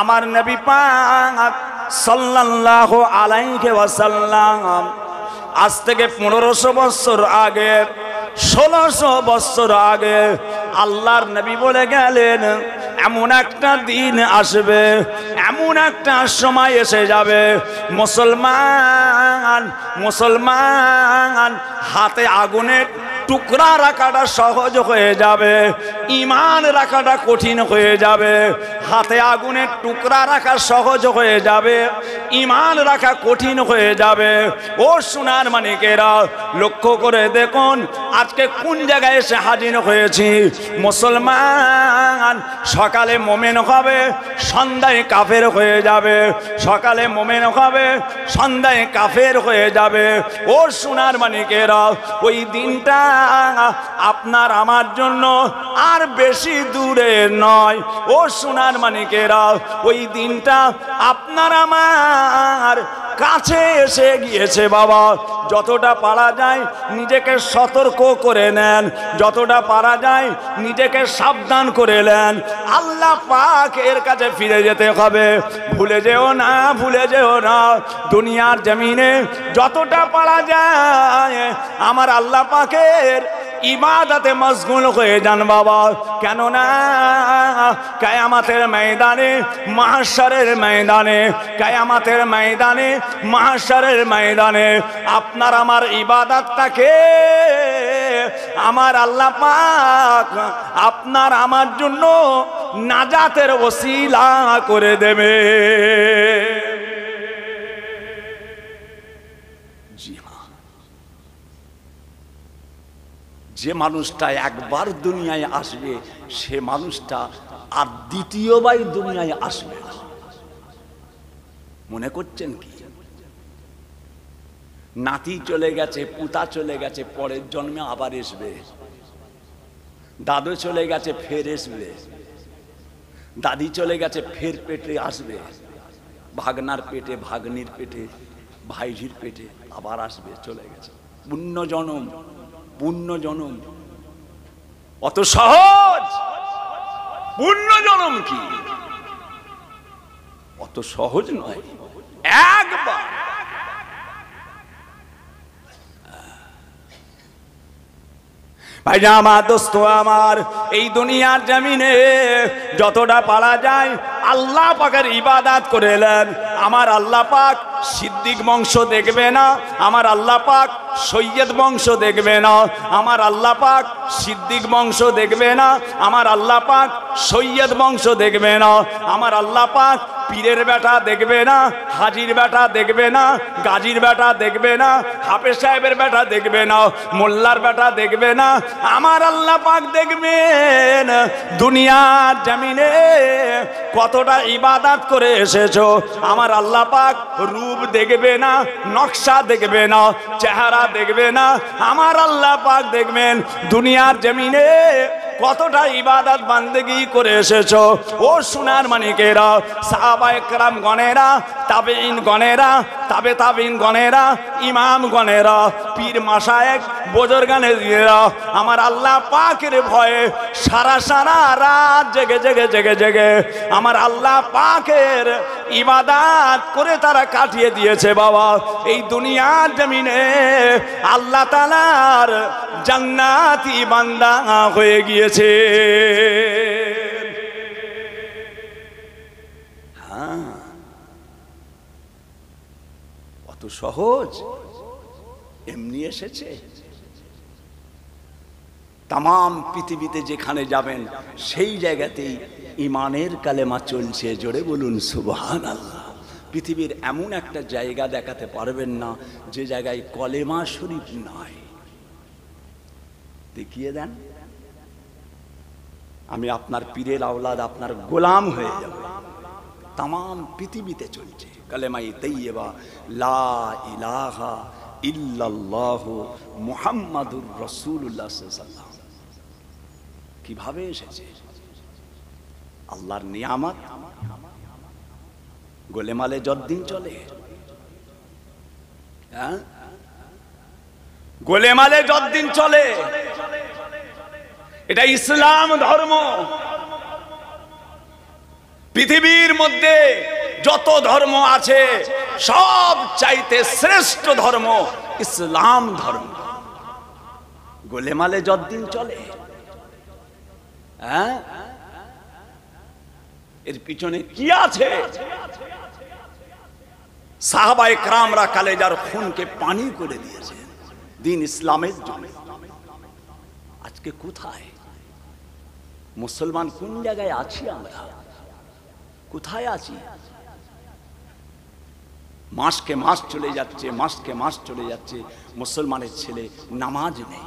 আমার নবী পাক সাল্লাল্লাহু আলাইহি ওয়াসাল্লাম আজ থেকে 1500 বছর আগে 1600 বছর আগে আল্লাহর নবী বলে গেলেন এমন একটা দিন আসবে, এমন একটা সময় এসে যাবে মুসলমান হাতে আগুনের টুকরা রাখাটা সহজ হয়ে যাবে, ঈমান রাখাটা কঠিন হয়ে যাবে। হাতে আগুনের টুকরা রাখা সহজ হয়ে যাবে, ঈমান রাখা কঠিন হয়ে যাবে। ও সোনার মানিকেরা, লক্ষ্য করে দেখুন আজকে কোন জায়গায় এসে হাজির হয়েছি। মুসলমান সকালে মোমেন হবে, সন্ধ্যায় কাফের হয়ে যাবে, সকালে মোমেন হবে, সন্ধ্যায় কাফের হয়ে যাবে। ও সোনার মানিকেরা, ওই দিনটা আপনার আমার জন্য আর বেশি দূরে নয়। ও সোনার মানিকেরা, ওই দিনটা আপনার আমার কাছে এসে গিয়েছে। বাবা, যতটা পারা যায় নিজেকে সতর্ক করে নেন, যতটা পারা যায় নিজেকে সাবধান করে নেন। আল্লাহ পাকের কাছে ফিরে যেতে হবে, ভুলে যেও না, ভুলে যেও না। দুনিয়ার জমিনে যতটা পারা যায় আমার আল্লাহ পাকের ইবাদতে মশগুল হয়ে যান বাবা। কেননা কিয়ামতের ময়দানে, মাহশরের ময়দানে, কিয়ামতের ময়দানে, মাহশরের ময়দানে আপনার আমার ইবাদতটাকে আমার আল্লাহ পাক আপনার আমার জন্য নাজাতের ওসিলা করে দেবে। যে মানুষটা একবার দুনিয়ায় আসবে সে মানুষটা আর দ্বিতীয়বার দুনিয়ায় আসবে না। মনে করছেন কি? নাতি চলে গেছে, পুতা চলে গেছে, পরের জন্মে আবার আসবে। দাদু চলে গেছে, ফের আসবে। দাদি চলে গেছে, ফের পেটে আসবে। ভাগনার পেটে, ভাগ্নির পেটে, ভাইঝির পেটে আবার আসবে, চলে গেছে। পুণ্য জনম, পুণ্য জনম অত সহজ? পুণ্য জনম কি অত সহজ নয়। একবার ভাইরা আমার, দোস্ত আমার, এই দুনিয়ার জমিনে যতটা পারা যায় আল্লাহ পাকের ইবাদত করে নেন। আমার আল্লাহ পাক সিদ্দিক বংশ দেখবে না, আমার আল্লাহ পাক সৈয়দ বংশ দেখবে না, আমার আল্লাহ পাক সিদ্দিক বংশ দেখবে না, আমার আল্লাহ পাক সৈয়দ বংশ দেখবে না, আমার আল্লাহ পাক পীরের বেটা দেখবে না, হাজির বেটা দেখবে না, গাজীর বেটা দেখবে না, হাফেজ সাহেবের বেটা দেখবে না, মোল্লার বেটা দেখবে না। আমার আল্লাহ পাক দেখবেন দুনিয়ার জমিনে কতটা ইবাদত করে এসেছো। আমার আল্লাহ পাক রূপ দেখবে না, নকশা দেখবে না, চেহারা দেখবে না। আমার আল্লাহ পাক দেখবেন দুনিয়ার জমিনে কতটা ইবাদত বান্দেগি করে এসেছো। ও সোনার মানিকেরা, সাহাবায়ে কেরাম গণেরা, তাবেঈন গণেরা, তাবে তাবেঈন গণেরা, ইমাম গণেরা, পীর মাশায়েখ, বুজুর্গানেরা আমার আল্লাহ পাকের ভয়ে সারা সারা রাত জেগে জেগে জেগে জেগে আমার আল্লাহ পাকের ইবাদত করে তারা কাটিয়ে দিয়েছে। বাবা, এই দুনিয়ার জমিনে আল্লাহ তাআলার জান্নাতি বান্দা হয়ে গিয়েছে। হ্যাঁ, অত সহজ এমনি এসেছে? তাম পৃথিবীতে যেখানে যাবেন সেই জায়গাতেই ইমানের কালেমা চলছে। জোরে বলুন সুবহানাল্লাহ। পৃথিবীর এমন একটা জায়গা দেখাতে পারবেন না যে জায়গায় কলেমা শরীফ নাই। দেখিয়ে দেন, আমি আপনার পীরের আওলাদ, আপনার গোলাম হয়ে যাব। তাম পৃথিবীতে চলছে কালেমায়ে তাইয়্যিবা, লা ইলাহা ইল্লাল্লাহু মুহাম্মাদুর রাসূলুল্লাহ সাল্লাল্লাহু আলাইহি ওয়াসাল্লাম। কিভাবে এসেছে? আল্লাহর নিয়ামত। গোলেমালে যতদিন চলে, হ্যাঁ, গোলেমালে যতদিন চলে, এটা ইসলাম ধর্ম। পৃথিবীর মধ্যে যত ধর্ম আছে সব চাইতে শ্রেষ্ঠ ধর্ম ইসলাম ধর্ম। গোলেমালে যতদিন চলে, হ্যাঁ, এর পিছনে কি আছে? সাহাবায়ে কেরামরা কালেজার খুনকে পানি করে দিয়েছে দ্বীন ইসলামের জন্য। আজকে কোথায় মুসলমান, কোন জায়গায় আছি আমরা? কোথায় আছি? মাসকে মাস চলে যাচ্ছে, মাসকে মাস চলে যাচ্ছে, মুসলমানের ছেলে নামাজ নেই,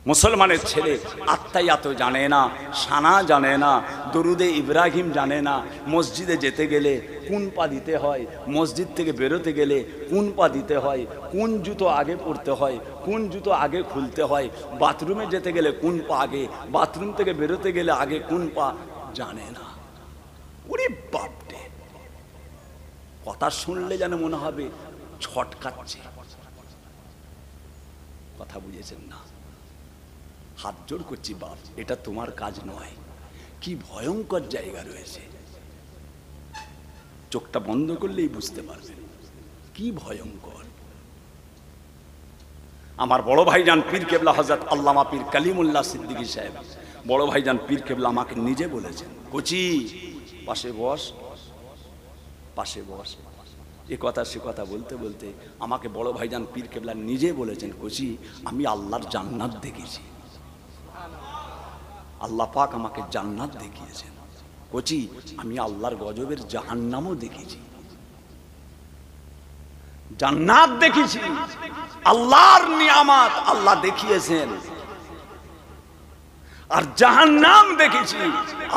মুসলমানের ছেলে আত্মায়াত জানে না, সানা জানে না, দরুদে ইব্রাহিম জানে না, মসজিদে যেতে গেলে কোন পা দিতে হয়, মসজিদ থেকে বেরোতে গেলে কোন পা দিতে হয়, কোন জুতো আগে পরতে হয়, কোন জুতো আগে খুলতে হয়, বাথরুমে যেতে গেলে কোন পা আগে, বাথরুম থেকে বেরোতে গেলে আগে কোন পা জানে না। ওরে বাপরে, কথা শুনলে যেন মনে হবে ছটকাচ্ছে। কথা বুঝেছেন না? হাত জোড় করছি বাপ, এটা তোমার কাজ নয়। কি ভয়ঙ্কর জায়গা রয়েছে, চোখটা বন্ধ করলেই বুঝতে পারবেন কি ভয়ঙ্কর। আমার বড় ভাইজান পীর কেবলা হযরত আল্লামা পীর কালিমুল্লাহ সিদ্দিকী সাহেব, বড় ভাইজান পীর কেবলা আমাকে নিজে বলেছেন, কোচি পাশে বস, পাশে বস। এ কথা সে কথা বলতে বলতে আমাকে বড় ভাইজান পীর কেবলা নিজে বলেছেন, কোচি আমি আল্লাহর জান্নাত দেখেছি। আল্লাহ পাক আমাকে জান্নাত দেখিয়েছেন। কোচি আমি আল্লাহর গজবের জাহান্নামও দেখেছি। জান্নাত দেখেছি, আল্লাহর নিয়ামত আল্লাহ দেখিয়েছেন, আর জাহান্নাম দেখেছি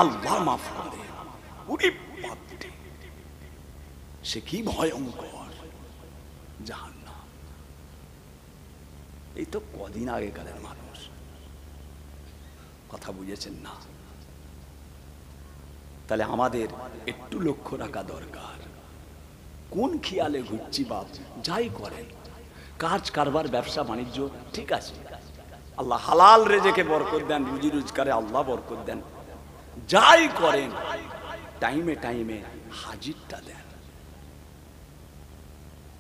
আল্লাহ মাফ করে। ওরে বাপরে, সে কি ভয়ঙ্কর জাহান্নাম। এই তো কদিন আগেকারের মানুষ, কথা বুঝেছেন না? তাহলে আমাদের একটু লক্ষ্য রাখা দরকার, কোন খেয়ালে ঘুরছি বাপ। যাই করেন, কাজ কারবার ব্যবসা বাণিজ্য ঠিক আছে, আল্লাহ হালাল রেজেকে বরকত দেন, রুজি রোজগারে আল্লাহ বরকত দেন। যাই করেন টাইমে টাইমে হাজিরটা দেন,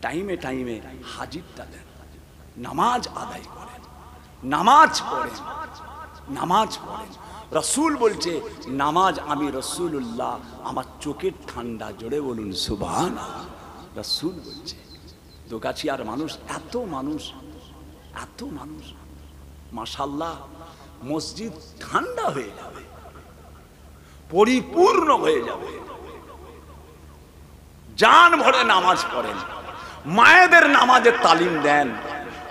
টাইমে টাইমে হাজিরটা দেন। নামাজ আদায় করেন, নামাজ পড়েন, নামাজ পড়েন। রসুল বলছে নামাজ আমি রসুল্লাহ, আমার চোখের ঠান্ডা, জোরে বলুন সুবহানাল্লাহ। রসুল বলছে দোগাছিয়ার মানুষ, এত মানুষ, এত মানুষ, মাশাআল্লাহ, মসজিদ ঠান্ডা হয়ে যাবে, পরিপূর্ণ হয়ে যাবে। জান ভরে নামাজ পড়েন, মায়েদের নামাজের তালিম দেন,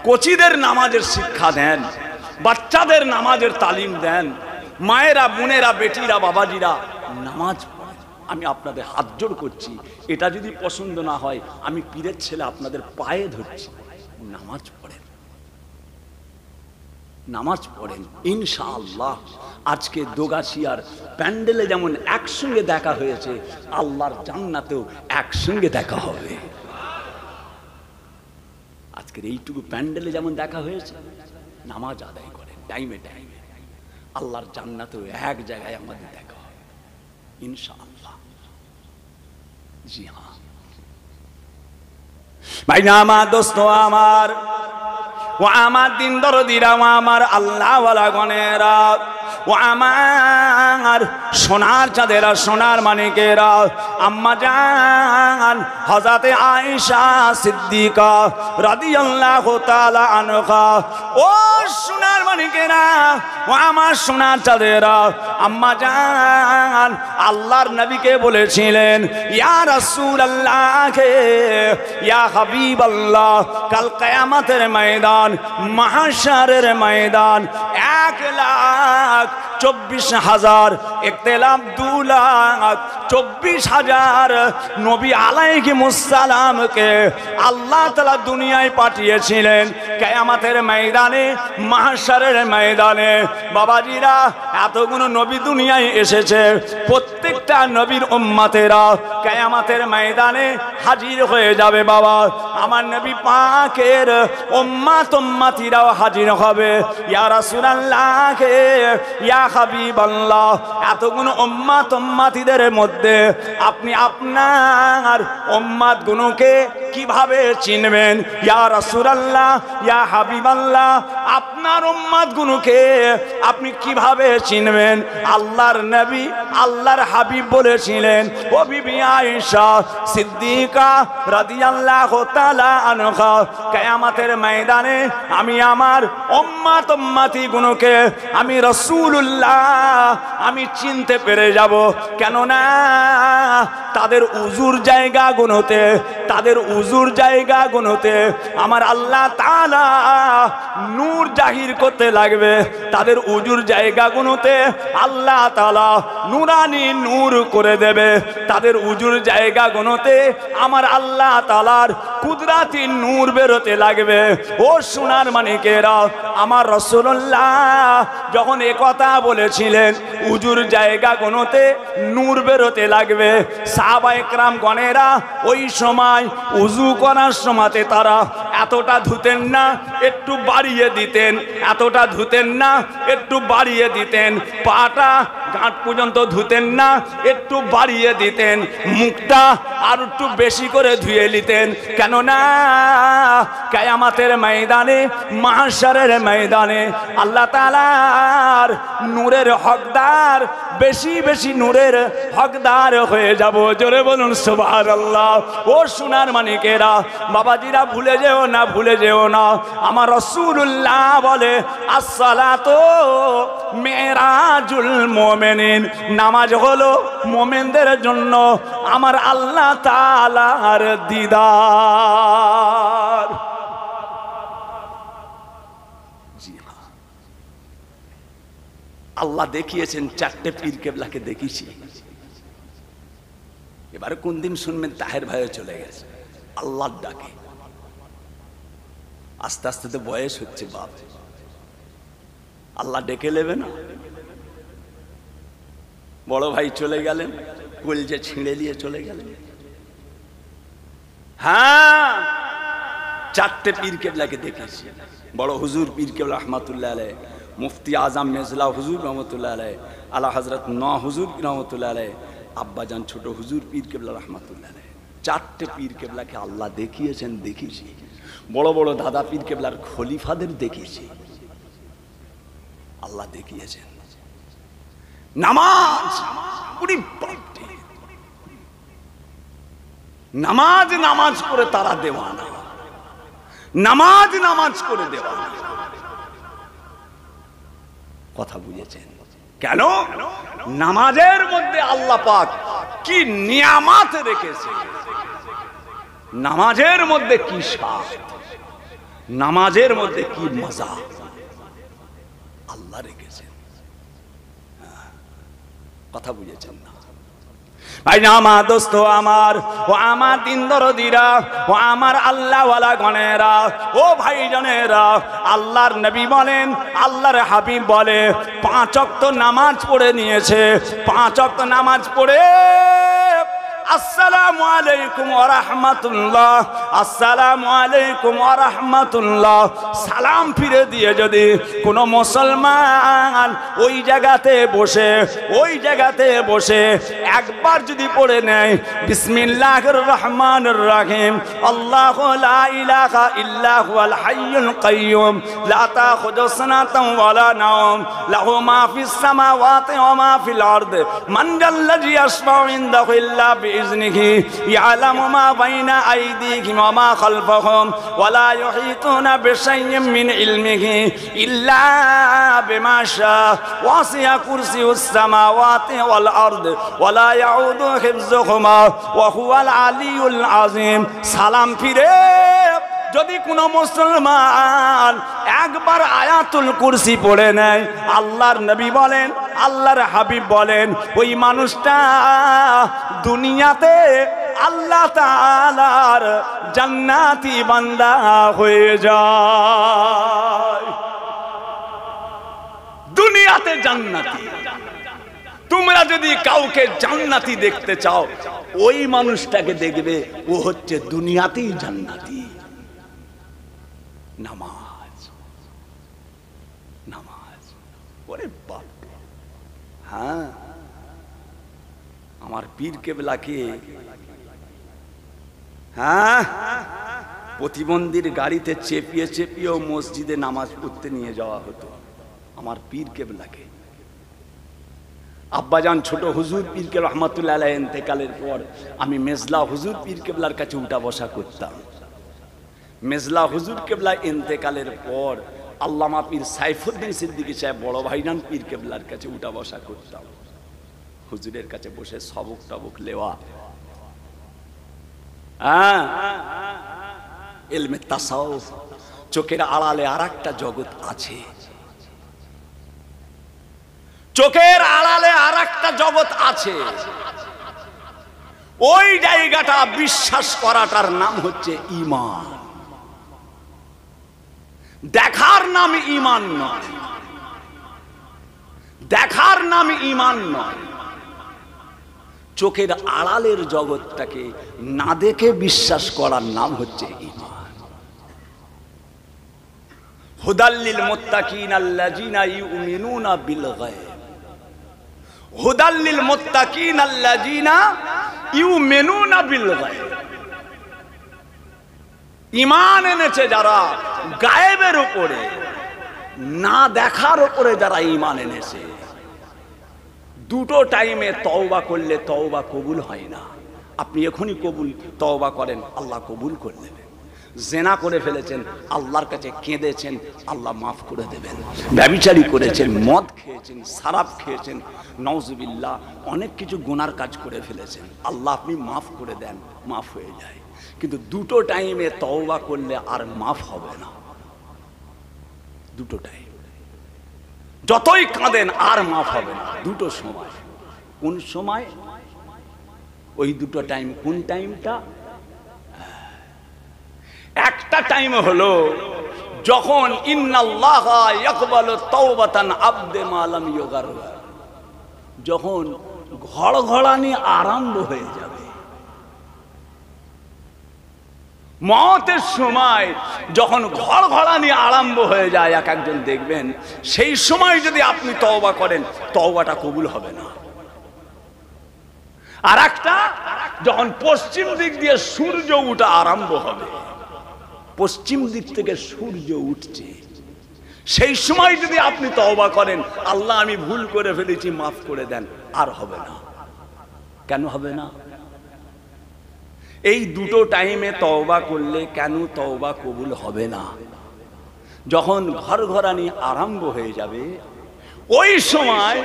কোচিদের নামাজের শিক্ষা দেন, বাচ্চাদের নামাজের তালিম দেন, মায়েরা, বোনেরা, বেটিরা, বাবাজিরা নামাজ পড়েন। আমি আপনাদের হাত জোড় করছি, এটা যদি পছন্দ না হয় আমি পীরের ছেলে আপনাদের পায়ে ধরছি, নামাজ পড়েন, নামাজ পড়েন। ইনশাআল্লাহ আজকে দোগাছিয়ার প্যান্ডেলে যেমন একসঙ্গে দেখা হয়েছে, আল্লাহর জান্নাতেও একসঙ্গে দেখা হবে। আজকের এইটুকু প্যান্ডেলে যেমন দেখা হয়েছে, নামাজ আদায় করেন টাইমে টাইমে, আল্লাহর জান্নাতেও এক জায়গায় আমাদের দেখা হবে ইনশাআল্লাহ। জি হ্যাঁ ভাই, আমার দোস্ত আমার, ও আমার দিন দরদিরা, ও আমার আল্লাহওয়ালা গণেরা, ও আমার সোনার চাঁদেরা, সোনার মানিকেরা, আম্মা জান হযরতে আয়েশা সিদ্দিকা রাদিয়াল্লাহু তাআলা আনহা, ও সোনার মানিকেরা, ও আমার সোনার চাঁদেরা, আম্মা জান আল্লাহর নবীকে বলেছিলেন, ইয়া রাসূলুল্লাহ, ইয়া হাবিবাল্লাহ, কাল কিয়ামতের ময়দান, মাহশারের ময়দান 1,24,000, ইখতিলাফ 2,24,000 নবী আলাইহিমুস সালামকে আল্লাহ তাআলা দুনিয়ায় পাঠিয়েছিলেন কিয়ামতের ময়দানে, মাহশারের ময়দানে। বাবাজিরা, এতগুলো নবী দুনিয়ায় এসেছে, প্রত্যেকটা নবীর উম্মতেরা কিয়ামতের ময়দানে হাজির হয়ে যাবে। বাবা, আমার নবী পাকের উম্মত উম্মতিরাও হাজির হবে। ইয়া রাসূলুল্লাহ ইয়া হাবিবাল্লাহ, এতগুলো উম্মত উম্মতিদের মধ্যে আপনি আপনার উম্মত গুলোকে কিভাবে চিনবেন? ইয়া রাসূলুল্লাহ ইয়া হাবিবাল্লাহ, আপনার উম্মত গুলোকে আপনি কিভাবে চিনবেন? আল্লাহর নবী আল্লাহর হাবিব বলেছিলেন, ও বিবি আয়েশা সিদ্দিকা রাদিয়াল্লাহু তাআলা আনহা, কিয়ামতের ময়দানে আমি আমার উম্মত উম্মতি গুলোকে আমি রাসূলুল্লাহ আমি চিনতে পেরে যাব। কেননা তাদের উজুর জায়গা গুলোতে, তাদের উজুর জায়গা গুলোতে আমার আল্লাহ তাআলা নূর জাহির করতে লাগবে। তাদের উজুর জায়গা গুলোতে আল্লাহ তাআলা নূরানি নূর করে দেবে। তাদের উজুর জায়গা গুলোতে আমার আল্লাহ তাআলার কুদরতি নূর বেরোতে লাগবে। ও সোনার মানিকেরা, আমার রাসূলুল্লাহ যখন একথা বলেছিলেন উজুর জায়গা গুলোতে নূর বেরোতে লাগবে, সাহাবায়ে কেরাম গণেরা ওই সময় উজু করার সময়তে তারা এতটা ধুতেন না, একটু বাড়িয়ে দিতেন, এতটা ধুতেন না, একটু বাড়িয়ে দিতেন, পাটা গাঁট পর্যন্ত ধুতেন না, একটু বাড়িয়ে দিতেন, মুখটা আর একটু বেশি করে ধুয়ে নিতেন। কেননা কিয়ামতের ময়দানে, মাহশারের ময়দানে আল্লাহ তাআলার নূরের হকদার, বেশি বেশি নূরের হকদার হয়ে যাব। জোরে বলুন সুবহানাল্লাহ। ও সোনার মানিকেরা, বাবাজিরা ভুলে যেও না, ভুলে যেও না, আমার রাসূলুল্লাহ বলে আসসালাতু মিরাজুল মুমিনিন, নামাজ হলো মুমিনদের জন্য আমার আল্লাহ তাআলার দিদার। আল্লাহ দেখিয়েছেন, চারটে পীর কেবলাকে দেখিয়েছি। এবারে কোন দিন শুনবেন তাহের ভাইও চলে গেছে আল্লাহর ডাকে। আস্তে আস্তে তো বয়স হচ্ছে, বাপ আল্লাহ ডেকে নেবে না। বড় ভাই চলে গেলেন, কলজে ছিঁড়ে নিয়ে চলে গেলেন। হ্যাঁ, চারটে পীর কেবলাকে দেখেছি। বড় হুজুর পীর কেবলা রহমাতুল্লাহ আলাইহ, মুফতি আজম মেজলা হুজুর রহমতুল্লাহ আলাইহ, আলা হযরত ন হুজুর রহমতুল্লাহ আলাইহ, আব্বাজান ছোট হুজুর পীর কেবলা রহমাতুল্লাহ আলাইহ, চারটে পীর কেবলাকে আল্লাহ দেখিয়েছেন, দেখিয়েছি। বড় বড় দাদা পীর কেবলার খলিফাদের দেখিয়েছি, আল্লাহ দেখিয়েছেন। নামাজ, নামাজ নামাজ করে তারা দেওয়ানা, নামাজ নামাজ করে দেওয়ানা। কথা বুঝেছেন? কেন? নামাজের মধ্যে আল্লাহ পাক কি নিয়ামত রেখেছে, নামাজের মধ্যে কি স্বাদ, নামাজের মধ্যে কি মজা আল্লাহ রেখেছেন। কথা বুঝেছেন না? ভাই আমার দোস্ত আমার, ও আমার দিন দরদিরা, ও আমার আল্লাহওয়ালা গণেরা, ও ভাই জানেরা, আল্লাহর নবী বলেন, আল্লাহর হাবিব বলে, 5 ওয়াক্ত নামাজ পড়ে নিয়েছে। 5 ওয়াক্ত নামাজ পড়ে আসসালামু আলাইকুম ওয়া রাহমাতুল্লাহ, আসসালামু আলাইকুম ওয়া রাহমাতুল্লাহ সালাম ফিরে দিয়ে যদি কোনো মুসলমান ওই জায়গাতে বসে একবার যদি পড়ে নেয় বিসমিল্লাহির রহমানির রহিম, আল্লাহু লা ইলাহা ইল্লা হুয়াল হাইয়ুল কাইয়্যুম লা তাখুযু সানাতান ওয়ালা নাওম লাহু মা ফিস সামাওয়াতি ওয়া মা ফিল আরদি মান যাল্লাযী ইয়াশফাউ ইনদাহু ইল্লা বিইজনিহি ইয়ালামু মা বাইনা আইদিহিম ওয়া মা খালফাহুম ওয়া লা ইউহিতুনা বিশাইইন মিন ইলমিহি ইল্লা বিমা শাআ ওয়াসি'a কুরসিয়ুস সামাওয়াতি ওয়াল আরদি ওয়া লা ইয়াউদু হিফযুহুমা ওয়া হুয়াল আলিয়্যুল আযীম। সালাম ফিরে যদি কোনো মুসলমান একবার আয়াতুল কুরসি পড়ে নেয়, আল্লাহর নবী বলেন, আল্লাহর হাবিব বলেন, ওই মানুষটা দুনিয়াতে আল্লাহ তাআলার জান্নাতি বান্দা হয়ে যায়। দুনিয়াতে জান্নাতি। তোমরা যদি কাউকে জান্নাতি দেখতে চাও, ওই মানুষটাকে দেখবে, ও হচ্ছে দুনিয়াতেই জান্নাতি। নামাজ। নামাজ ওরে বাপ, হ্যাঁ আমার পীর কেবলাকে হ্যাঁ প্রতিবন্ধীর গাড়িতে চেপিয়ে চেপিয়েও মসজিদে নামাজ পড়তে নিয়ে যাওয়া হতো আমার পীর কেবলাকে। আব্বাজান ছোট হুজুর পীর কেবলা রহমাতুল্লাহ আলাইহি ইন্তেকালের পর আমি মেজলা হুজুর পীর কেবলার কাছে উঠা বসা করতাম। মেজলা হুজুর কেবলা ইন্তেকালের পর আল্লামা পীর সাইফুদ্দিন সিদ্দিকী সাহেব বড় ভাইজান পীর কেবলার কাছে উঠা বসা করতাম। হুজুরের কাছে বসে সবক টবক লেওয়া, ইলমে তাসাউফ। চোখের আড়ালে আর একটা জগৎ আছে, চোখের আড়ালে আর একটা জগৎ আছে। ওই জায়গাটা বিশ্বাস করাটার নাম হচ্ছে ঈমান। দেখার নাম ঈমান নয়, দেখার নাম ঈমান নয়। চোখের আড়ালের জগৎটাকে না দেখে বিশ্বাস করার নাম হচ্ছে ঈমান। হুদাল্লিল মুত্তাকিন আল্লাযিনা ইউমিনুনা বিল গায়ব। হুদাল্লিল মুত্তাকিন আল্লাযিনা ইউমিনুনা বিল গায়ব। ঈমান এনেছে যারা গায়েবের উপরে, না দেখার উপরে যারা ঈমান এনেছে। দুটো টাইমে তওবা করলে তওবা কবুল হয় না। আপনি এখনই কবুল তওবা করেন, আল্লাহ কবুল করে দেবেন। জেনা করে ফেলেছেন, আল্লাহর কাছে কেঁদেছেন, আল্লাহ মাফ করে দেবেন। ব্যভিচারী করেছেন, মদ খেয়েছেন, শরাব খেয়েছেন, নাউজুবিল্লাহ অনেক কিছু গুনার কাজ করে ফেলেছেন, আল্লাহ আপনি মাফ করে দেন, মাফ হয়ে যায়। কিন্তু দুটো টাইমে তওবা করলে আর মাফ হবে না। দুটো টাইম যতই কাঁদেন আর মাফ হবে না। দুটো সময়, কোন সময়? ওই দুটো টাইম। কোন টাইমটা? একটা টাইম হলো যখন ইন্নাল্লাহা ইয়াকবালু তাওবাতান আবদে মা লাম ইউগারগির, যখন ঘড়ঘড়ানি আরম্ভ হয়ে যাবে। মওতের সময় যখন ঘড়ঘড়ানি আরম্ভ হয়ে যায়, এক একজন দেখবেন সেই সময় যদি আপনি তওবা করেন, তওবাটা কবুল হবে না। আর একটা যখন পশ্চিম দিক দিয়ে সূর্য ওঠা আরম্ভ হবে, পশ্চিম দিক থেকে সূর্য উঠছে, সেই সময় যদি আপনি তওবা করেন, আল্লাহ আমি ভুল করে ফেলেছি, মাফ করে দেন, আর হবে না। কেন হবে না? এই দুটো টাইমে তওবা করলে কেন তওবা কবুল হবে না? যখন ঘরঘরানি আরম্ভ হয়ে যাবে, ওই সময়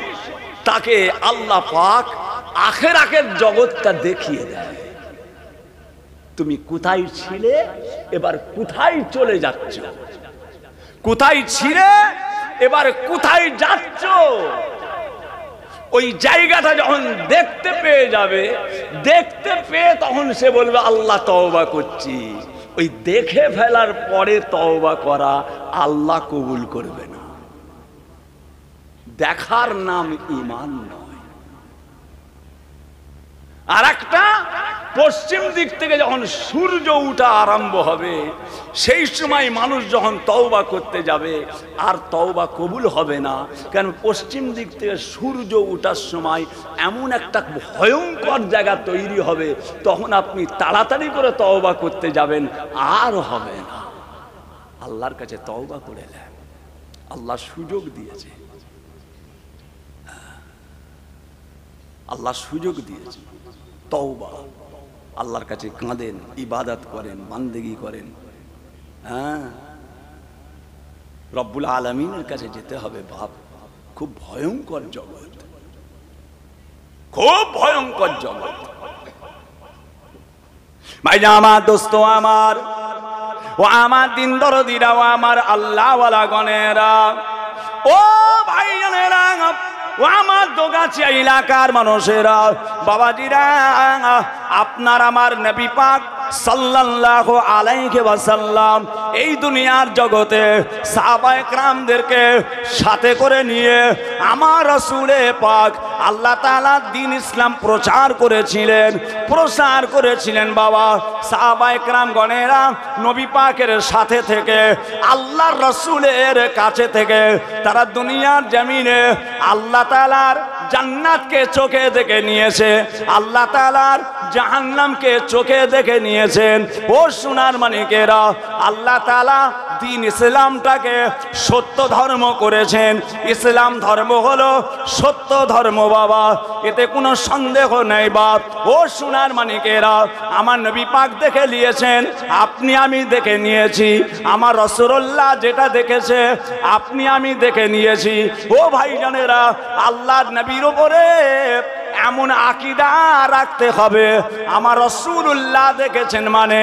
তাকে আল্লাহ পাক আখিরাতের জগৎটা দেখিয়ে দেয়। তুমি কোথায় ছিলে, এবার কোথায় চলে যাচ্ছ? কোথায় ছিলে, এবার কোথায় যাচ্ছ? ওই জায়গাটা যখন দেখতে পেয়ে যাবে, দেখতে পেয়ে তখন সে বলবে আল্লাহ তওবা করছি। ওই দেখে ফেলার পরে তওবা করা আল্লাহ কবুল করবে না। দেখার নাম ঈমান নয়। আর একটা পশ্চিম দিক থেকে যখন সূর্য ওঠা আরম্ভ হবে, সেই সময় মানুষ যখন তওবা করতে যাবে আর তওবা কবুল হবে না। কেন? পশ্চিম দিক থেকে সূর্য ওঠার সময় এমন একটা ভয়ঙ্কর জায়গা তৈরি হবে, তখন আপনি তাড়াতাড়ি করে তওবা করতে যাবেন, আর হবে না। আল্লাহর কাছে তওবা করে নেন, আল্লাহ সুযোগ দিয়েছে, আল্লাহ সুযোগ দিয়েছে। তওবা, আল্লাহর কাছে কাঁদেন, ইবাদত করেন, বান্দেগি করেন। হ্যাঁ, রব্বুল আলামিনের কাছে যেতে হবে। বাপ, খুব ভয়ঙ্কর জগৎ, খুব ভয়ঙ্কর জগৎ। ভাইরা আমার, দোস্ত আমার, ও আমার দিন দরদিরা, ও আমার আল্লাহওয়ালা গণেরা, ও ভাইজানেরা, ও আমার দোগাছিয়া এলাকার মানুষেরা, বাবাজিরা, আপনার আমার নবী পাক সাল্লাল্লাহু আলাইহি ওয়াসাল্লাম এই দুনিয়ার জগতে সাহাবায়ে কেরামদেরকে সাথে করে নিয়ে আমার রাসূলে পাক আল্লাহ তাআলা দ্বীন ইসলাম প্রচার করেছিলেন বাবা। সাহাবায়ে কেরামগণেরা নবী পাকের সাথে থেকে, আল্লাহর রাসূলের কাছে থেকে তারা দুনিয়ার জমিনে আল্লাহ তাআলার জান্নাতকে চোখে দেখে নিয়েছে, আল্লাহ তাআলার জাহান্নামকে চোখে দেখে নিয়েছেন। ও সোনার মানিকেরা, আল্লাহ তাআলা দ্বীন ইসলামটাকে সত্য ধর্ম করেছেন। ইসলাম ধর্ম হলো সত্য ধর্ম বাবা, এতে কোনো সন্দেহ নেই বাপ। ও সোনার মানিকেরা, আমার নবী পাক দেখে নিয়েছেন, আপনি আমি দেখে নিয়েছি। আমার রাসূলুল্লাহ যেটা দেখেছে আপনি আমি দেখে নিয়েছি। ও ভাইজানেরা, আল্লাহর নবীর উপরে এমন আকীদা রাখতে হবে, আমার রাসূলুল্লাহ দেখেছেন মানে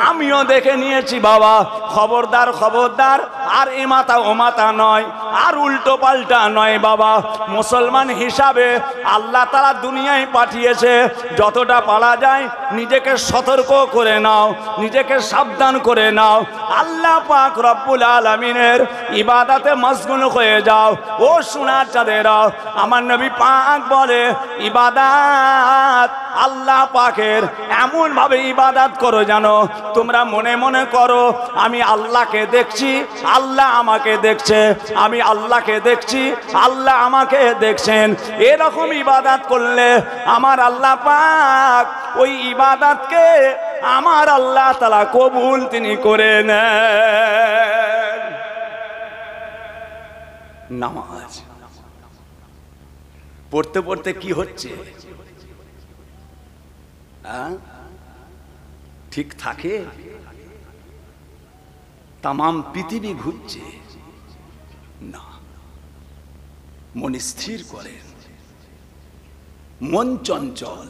আমিও দেখে নিয়েছি বাবা। খবরদার খবরদার, আর এ মাথা ও মাথা নয়, আর উল্টো পাল্টা নয় বাবা। মুসলমান হিসাবে আল্লাহ তাআলা দুনিয়ায় পাঠিয়েছে, যতটা পারা যায় নিজেকে সতর্ক করে নাও, নিজেকে সাবধান করে নাও। আল্লাহ পাক রব্বুল আলামিনের ইবাদতে মশগুল হয়ে যাও। ও সোনার চাঁদেরা, আমার নবী পাক বলে ইবাদত আল্লাহ পাকের এমন ভাবে ইবাদত করো জানো তোমরা মনে মনে করো আমি আল্লাহকে দেখছি, আল্লাহ আমাকে দেখছে, আমি আল্লাহকে দেখছি, আল্লাহ আমাকে দেখছেন। এরকম ইবাদত করলে আমার আল্লাহ পাক ওই ইবাদতকে আমার আল্লাহ তাআলা কবুল তিনি করে নেন। নামাজ পড়তে পড়তে কি হচ্ছে? ঠিক থাকে? তামাম পৃথিবী ঘুরছে না। মন স্থির করেন, মন চঞ্চল,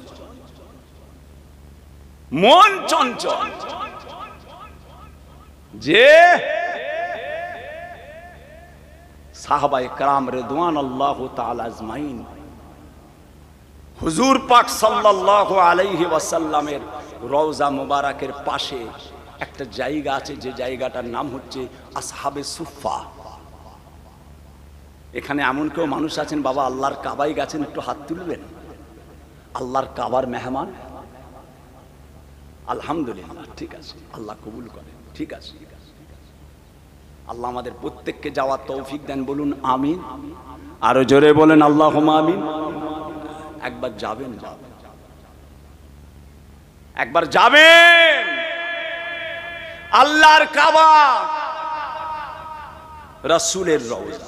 মন চঞ্চল। যে সাহাবায়ে কেরাম রিদওয়ানুল্লাহ তাআলা আজমাইন হুজুর পাক সাল্লাল্লাহু আলাইহি ওয়াসাল্লামের রওজা মুবারাকের পাশে একটা জায়গা আছে, যে জায়গাটার নাম হচ্ছে আসহাবে সুফা। এখানে এমন কেউ মানুষ আছেন বাবা আল্লাহর কাবায় গেছেন? একটু হাত তুলবেন। আল্লাহর কাবার মেহমান? আলহামদুলিল্লাহ, ঠিক আছে, আল্লাহ কবুল করেন, ঠিক আছে। আল্লাহ আমাদের প্রত্যেককে যাওয়ার তৌফিক দেন, বলুন আমিন। আরো জোরে বলেন আল্লাহুম্মা আমিন। একবার যাবেন, একবার যাবেন আল্লাহর কাবা, রাসূলের রওজা,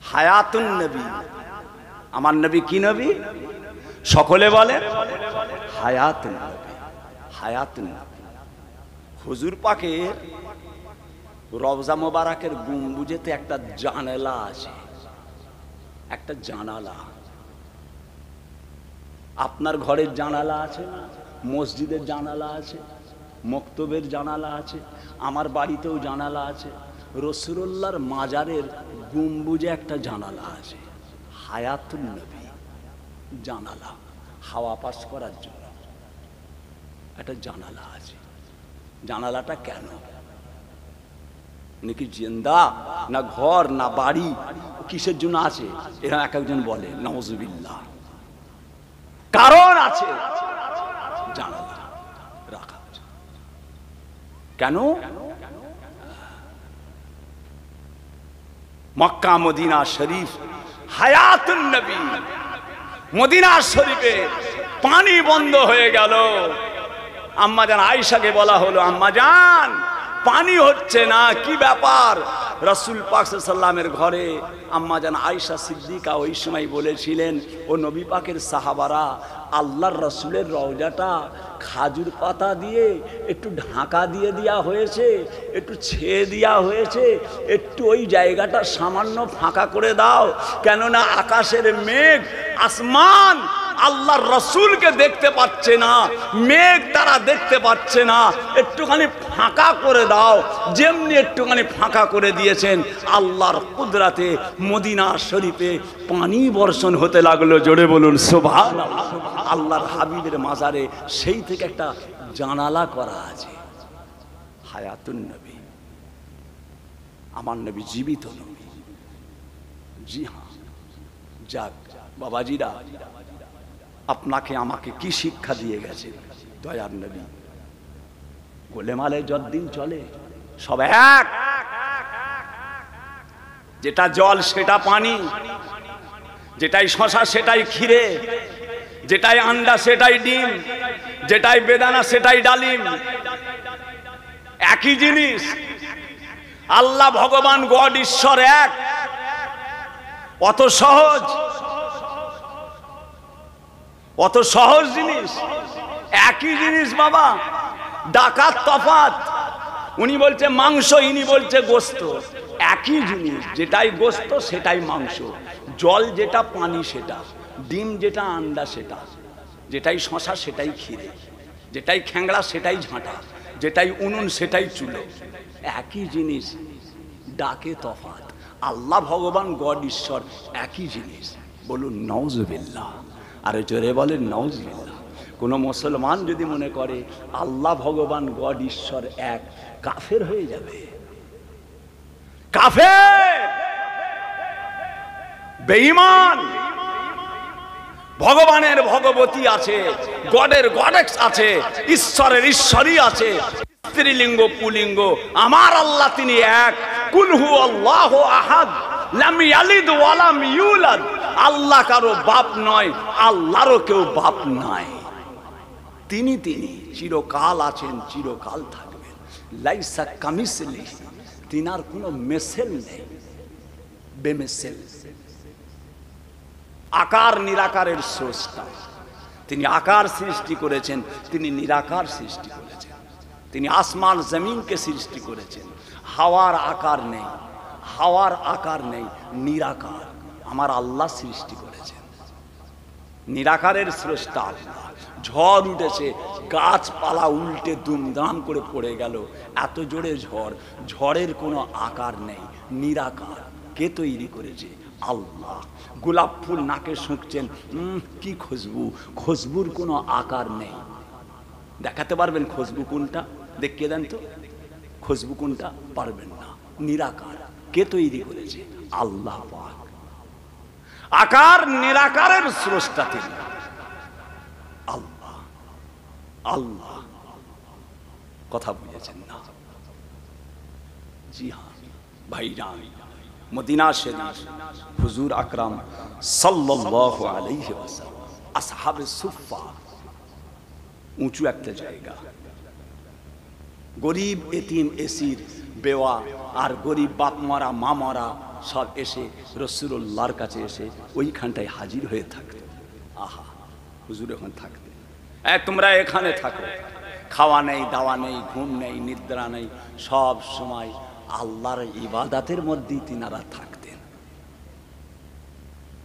হায়াতুন নবী। আমার নবী কি নবী? সকলে বলে হায়াতুন নবী, হায়াতুন নবী। হুজুর পাকের রওজা মোবারকের গম্বুজেতে একটা জানালা আছে, একটা জানালা। আপনার ঘরের জানালা আছে, মসজিদের জানালা আছে, মক্তবের জানালা আছে, আমার বাড়িতেও জানালা আছে, রাসূলুল্লাহর মাজারের গম্বুজে একটা জানালা আছে, হায়াতুন নবী জানালা, হাওয়া পাস করার জন্য একটা জানালা আছে। জানালাটা কেন? নাকি জিন্দা না ঘর না বাড়ি, কিসের জন্য আছে? এরা এক একজন বলে নাউজুবিল্লাহ। কারণ আছে, জানালা রাখা আছে। কেন? মক্কা মদিনা শরীফ হায়াতুন নবী, মদিনা শরীফে পানি বন্ধ হয়ে গেল। আম্মা জান আয়েশাকে বলা হলো, আম্মা জান পানি হচ্ছে না, কি ব্যাপার? রাসূল পাক সাল্লাল্লাহু আলাইহি ওয়াসাল্লামের ঘরে আম্মা জান আয়েশা সিদ্দিকা ওই সময় বলেছিলেন, ও নবী পাকের সাহাবারা, আল্লাহর রাসূলের রওজাটা খাজুর পাতা দিয়ে একটু ঢাকা দিয়ে দেওয়া হয়েছে, একটু ছেয়ে দেওয়া হয়েছে, একটু ওই জায়গাটা সামান্য ফাঁকা করে দাও, কেননা আকাশের মেঘ আসমান আল্লাহর রাসূলকে দেখতে পাচ্ছে না, মেঘ তারা দেখতে পাচ্ছে না, একটুখানি ফাঁকা করে দাও। যেমনি একটুখানি ফাঁকা করে দিয়েছেন, আল্লাহর কুদরতে মদিনা শরীফে পানি বর্ষণ হতে লাগলো। জোরে বলুন সুবহানাল্লাহ। আল্লাহর হাবিবের মাজারে সেই থেকে একটা জানালা করা আছে, হায়াতুন নবী। আমার নবী জীবিত নবী, জি হ্যাঁ, যাক বাবাজিরা, আপনাকে আমাকে কি শিক্ষা দিয়ে গেছে দয়ার নবী? গোলেমালে যতদিন চলে সব এক, যেটা জল সেটা পানি, যেটাই শশা সেটাই ক্ষীরে, যেটাই আন্ডা সেটাই ডিম, যেটাই বেদানা সেটাই ডালিম, একই জিনিস। আল্লাহ ভগবান গড ঈশ্বর এক, অত সহজ, অত সহজ জিনিস, একই জিনিস বাবা, ডাকাত তফাত। উনি বলছে মাংস, ইনি বলছে গোস্ত, একই জিনিস, যেটাই গোস্ত সেটাই মাংস, জল যেটা পানি সেটা, ডিম যেটা আন্ডা সেটা, যেটাই শশা সেটাই ক্ষীরে, যেটাই খ্যাংড়া সেটাই ঝাঁটা, যেটাই উনুন সেটাই চুলো, একই জিনিস, ডাকে তফাত। আল্লাহ ভগবান গড ঈশ্বর একই জিনিস। বলুন নাউজুবিল্লাহ, আরে জোরে বলেন নাউজুবিল্লাহ। কোনো মুসলমান যদি মনে করে আল্লাহ ভগবান গড ঈশ্বর এক, কাফের হয়ে যাবে, কাফের, বেঈমান। ভগবানের ভগবতী আছে, গডের গডেক্স আছে, ঈশ্বরের ঈশ্বরই আছে, স্ত্রীলিঙ্গ পুলিঙ্গ। আমার আল্লাহ তিনি এক, কুল হু আল্লাহু আহাদ, লাম ইয়ালিদ ওয়া লাম ইউলাদ। আল্লাহ কারো বাপ নয়, আল্লাহরও কেউ বাপ নয়। তিনি চিরকাল আছেন, চিরকাল থাকবেন। লাইসা কামিসলিহি, তিনার কোনো মেসেল নেই, বেমেসেল। আকার নিরাকারের স্রষ্টা, তিনি আকার সৃষ্টি করেছেন, তিনি নিরাকার সৃষ্টি করেছেন। তিনি আসমান জমিনকে সৃষ্টি করেছেন। হাওয়ার আকার নেই, হাওয়ার আকার নেই, নিরাকার আমার আল্লাহ সৃষ্টি করেছেন। নিরাকারের স্রষ্টা আল্লাহ। ঝড় উঠেছে, গাছপালা উল্টে দুমদাম করে পড়ে গেল, এত জোরে ঝড়, ঝড়ের কোনো আকার নেই, নিরাকার। কে তৈরি করেছে? আল্লাহ। গোলাপ ফুল নাকে শুঁকছেন, কি খুশবু, খুশবুর কোনো আকার নেই। দেখাতে পারবেন খুশবু কোনটা? দেখিয়ে দেন তো, খুশবু কোনটা? পারবেন না, নিরাকার। কে তৈরি করেছে? আল্লাহ পাক। আকার নিরাকারের স্রষ্টা তিনি আল্লাহ। আল্লাহ, কথা বুঝেছেন না? জি হ্যাঁ ভাইজান, মদিনা শরীফ হুজুর আকরাম সাল্লাল্লাহু আলাইহি ওয়াসাল্লাম, আসহাবে সুফফা, উঁচু একটা জায়গা। গরিব এতিম এসির বেওয়া আর গরিব বাপ মারা মা মারা সব এসে রাসূলুল্লাহর কাছে এসে ওইখানটায় হাজির হয়ে থাকত। আহা, হুজুর এখন থাকতে, তোমরা এখানে থাকো, খাওয়া নেই, দাওয়া নেই, ঘুম নেই, নিদ্রা নেই, সব সময় আল্লাহর ইবাদতের মধ্যেই তিনারা থাকতেন।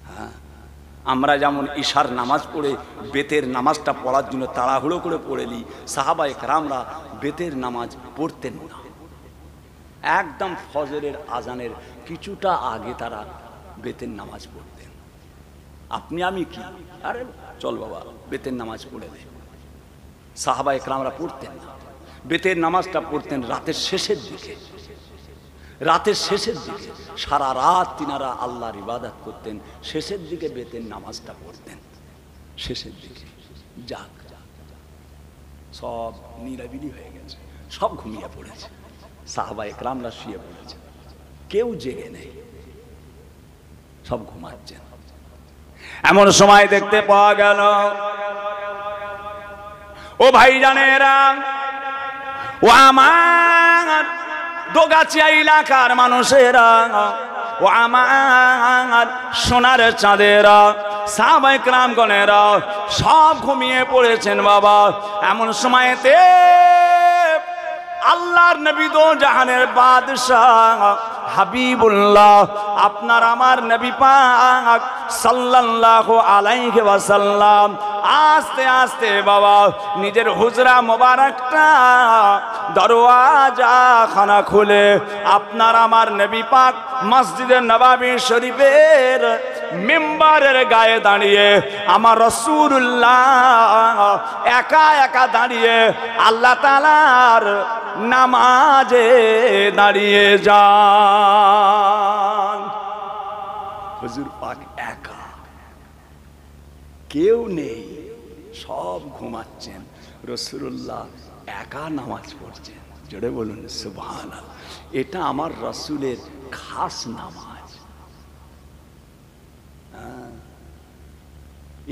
হ্যাঁ, আমরা যেমন ঈশার নামাজ পড়ে বেতের নামাজটা পড়ার জন্য তাড়াহুড়ো করে পড়ে নিই, সাহাবায়ে কেরামরা বেতের নামাজ পড়তেন না। একদম ফজরের আজানের কিছুটা আগে তারা বেতের নামাজ পড়তেন। আপনি আমি কি, আরে চল বাবা বেতের নামাজ পড়ে দে। সাহাবায়ে কেরামরা পড়তেন না, বেতের নামাজটা পড়তেন রাতের শেষের দিকে। রাতের শেষের দিকে সারা রাত তিনারা আল্লাহর ইবাদত করতেন, শেষের দিকে বেতের নামাজটা পড়তেন। শেষের দিকে যাক, সব নিরাবিলি হয়ে গেছে, সব ঘুমিয়ে পড়েছে, সাহাবায়ে কেরামরা শুয়ে পড়েছে, কেউ জেগে নেই, সব ঘুমাচ্ছেন। এমন সময় দেখতে পাওয়া গেল, ও ভাইজানেরা, ও আমার দোগাছিয়া এলাকার মানুষেরা, ও আমার সোনার চাঁদেরা, সাহাবায়ে কেরামগণেরা সব ঘুমিয়ে পড়েছেন বাবা। এমন সময়তে আল্লাহর নবী দো জাহানের বাদশাহ হাবিবুল্লাহ, আপনার আমার নবী পাক সাল্লাল্লাহু আলাইহি ওয়াসাল্লাম আস্তে আস্তে বাবা নিজের হুজরা মোবারকটা দরওয়াজা খানা খুলে আপনার আমার নবী পাক মসজিদে নববী শরীফের মিম্বারের গায়ে দাঁড়িয়ে আমার রাসূলুল্লাহ একা একা দাঁড়িয়ে আল্লাহ তাআলার নামাজে দাঁড়িয়ে যান। হুজুর পাক একা, কেউ নেই, সব ঘুমাচ্ছেন, রাসূলুল্লাহ একা নামাজ পড়ছেন। জোরে বলুন সুবহানাল্লাহ। এটা আমার রাসূলের খাস নামাজ।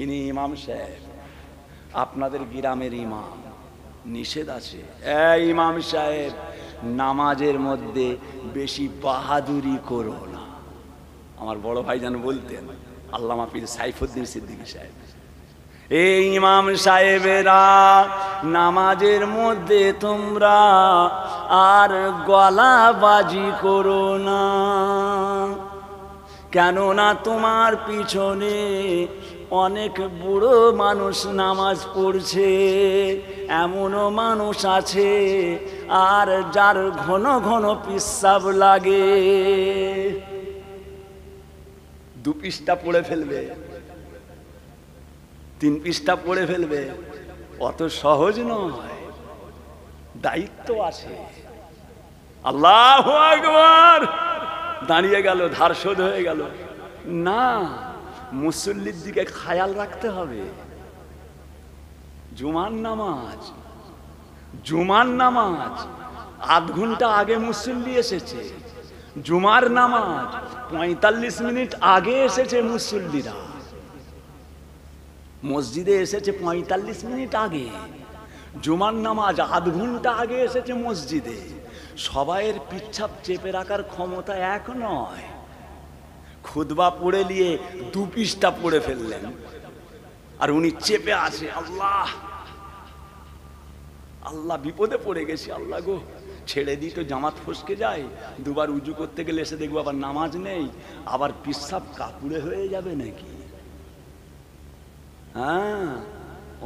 ইনি ইমাম সাহেব, আপনাদের গ্রামের ইমাম, নিষেধ আছে, ইমাম সাহেব নামাজের মধ্যে বেশি বাহাদুরি করো না। আমার বড় ভাই যেন বলতেন, আল্লামা পীর সাইফুদ্দিন সিদ্দিকী সাহেব, এই ইমাম সাহেবেরা নামাজের মধ্যে তোমরা আর গলাবাজি করো না, কেননা তোমার পিছনে অনেক বুড়ো মানুষ নামাজ পড়ছে, এমনও মানুষ আছে আর যার ঘন ঘন পেশাব লাগে, 2 পৃষ্ঠা পড়ে ফেলবে, 3 পৃষ্ঠা পড়ে ফেলবে, অত সহজ নয়, দায়িত্ব আছে। আল্লাহু আকবার, দাঁড়িয়ে গেল, ধার শোধ হয়ে গেল না, মুসল্লির দিকে খেয়াল রাখতে হবে। জুমার নামাজ, জুমার নামাজ আধ ঘন্টা আগে মুসল্লি এসেছে, জুমার নামাজ 45 মিনিট আগে এসেছে মুসল্লিরা, মসজিদে এসেছে 45 মিনিট আগে, জুমার নামাজ আধ ঘন্টা আগে এসেছে মসজিদে। সবাইয়ের পিচ্ছাপ চেপে রাখার ক্ষমতা এক নয়। খুতবা পড়ে নিয়ে 2 পৃষ্ঠা পড়ে ফেললেন, আর উনি চেপে আছে, আল্লাহ আল্লাহ বিপদে পড়ে গেছি, আল্লাহ গো ছেড়ে দিই তো জামাত ফসকে যায়, 2 বার উজু করতে গেলে এসে দেখবো আবার নামাজ নেই, আবার পিচ্ছাপ কাপুরে হয়ে যাবে নাকি? হ্যাঁ,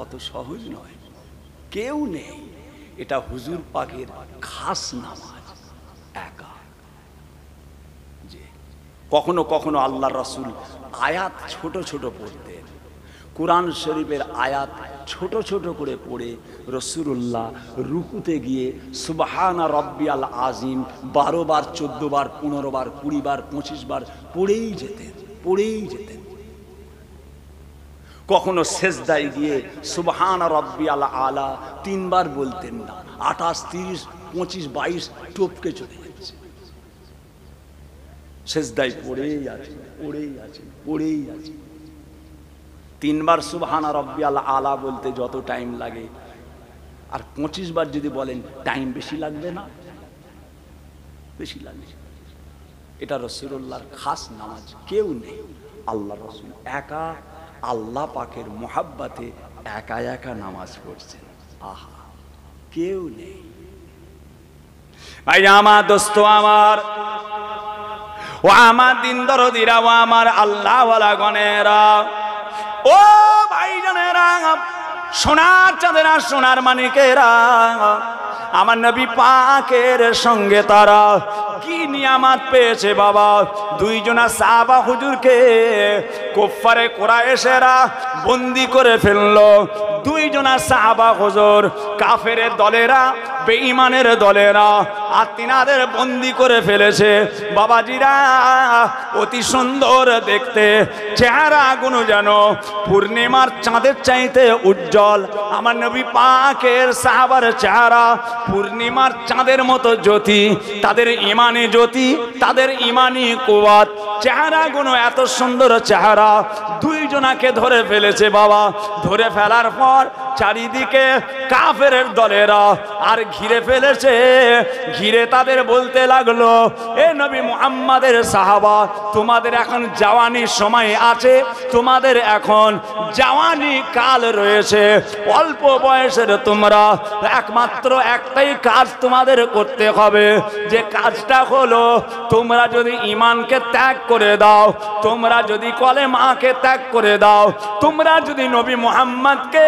অত সহজ নয়, কেউ নেই, এটা হুজুর পাকের খাস নামাজ, একা। যে কখনো কখনো আল্লাহ রাসূল আয়াত ছোট ছোট পড়তেন, কুরআন শরীফের আয়াত ছোট ছোট করে পড়ে রাসূলুল্লাহ রুকুতে গিয়ে সুবহানা রাব্বিয়াল আযীম 12 বার 14 বার 15 বার 20 বার 25 বার পড়েই যেতেন, পড়েই যেতেন। কখনো সেজদায় গিয়ে সুবহানা রাব্বিয়াল আলা 3 বার বলতেন না, 28 30 25 22 টপকে চলে যাচ্ছে, সেজদায় পড়েই আছেন, পড়েই আছেন, পড়েই আছেন। 3 বার সুবহানা রাব্বিয়াল আলা বলতে যত টাইম লাগে, আর 25 বার যদি বলেন টাইম বেশি লাগবে না? বেশি লাগবে। এটা রাসূলুল্লাহর খাস নামাজ, কেউ নেই, আল্লাহ রাসূল একা আল্লাহ পাকের মোহাব্বতে একা একা নামাজ পড়ছেন। আহা, কেউ নেই। ভাই আমার দোস্ত আমার, ও আমার দিন দরদিরা, ও আমার আল্লাহওয়ালা গণেরা, ও ভাইজানেরা, সোনার চাঁদেরা, সোনার মানিকেরা, আমার নবী পাকের সঙ্গে তারা কি নিয়ামত পেয়েছে বাবা। 2 জনা সাহাবা হুজুরকে কুফারে কুরাইশেরা বন্দি করে ফেললো। 2 জনা সাহাবা হুজুর কাফেরের দলেরা, বেঈমানের দলেরা আর তিনাদের বন্দি করে ফেলেছে। বাবাজিরা, অতি সুন্দর দেখতে, চেহারা গুলো যেন পূর্ণিমার চাঁদের চাইতে উজ্জ্বল। আমার নবী পাকের সাহাবার চেহারা পূর্ণিমার চাঁদের মতো জ্যোতি, তাদের ইমানি জ্যোতি, তাদের ইমানি কুওয়াত, চেহারা গুলো এত সুন্দর চেহারা। 2 জনাকে ধরে ফেলেছে বাবা। ধরে ফেলার পর চারিদিকে কাফেরের দলেরা আর ঘিরে ফেলেছে। ঘিরে তাদের বলতে লাগলো, এ নবী মুহাম্মাদের সাহাবা, তোমাদের এখন জওয়ানির সময় আছে, তোমাদের এখন জওয়ানি কাল রয়েছে, অল্প বয়সের তোমরা, একমাত্র একটাই কাজ তোমাদের করতে হবে। যে কাজটা হলো, তোমরা যদি ঈমানকে ত্যাগ করে দাও, তোমরা যদি কলেমাকে ত্যাগ করে দাও, তোমরা যদি নবী মুহাম্মদকে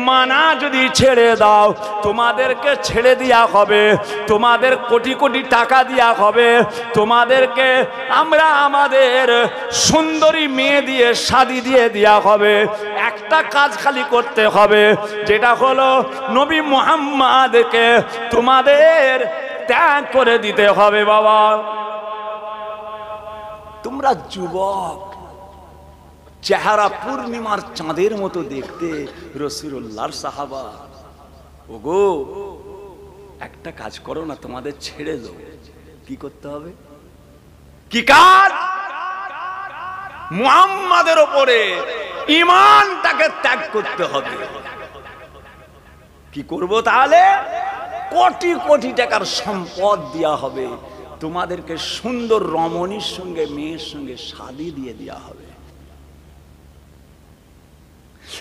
মানা যদি ছেড়ে দাও, তোমাদেরকে ছেড়ে দেয়া হবে, তোমাদের কোটি কোটি টাকা দেয়া হবে, তোমাদেরকে আমরা আমাদের সুন্দরী মেয়ে দিয়ে শাদি দিয়ে দেয়া হবে। একটা কাজ খালি করতে হবে, যেটা হলো নবী মুহাম্মদকে তোমাদের ত্যাগ করে দিতে হবে বাবা। তোমরা যুবক, চেহারা পূর্ণিমার চাঁদের মতো দেখতে রাসূলুল্লাহর সাহাবা। ওগো একটা কাজ করো না, তোমাদের ছেড়ে দাও। কি করতে হবে? কি কাজ? মুহাম্মাদের উপরে ঈমানটাকে ত্যাগ করতে হবে। কি করব তাহলে? কোটি কোটি টাকার সম্পদ দেয়া হবে, তোমাদেরকে সুন্দর রমণীর সঙ্গে, মেয়ের সঙ্গে শাদী দিয়ে দেয়া হবে।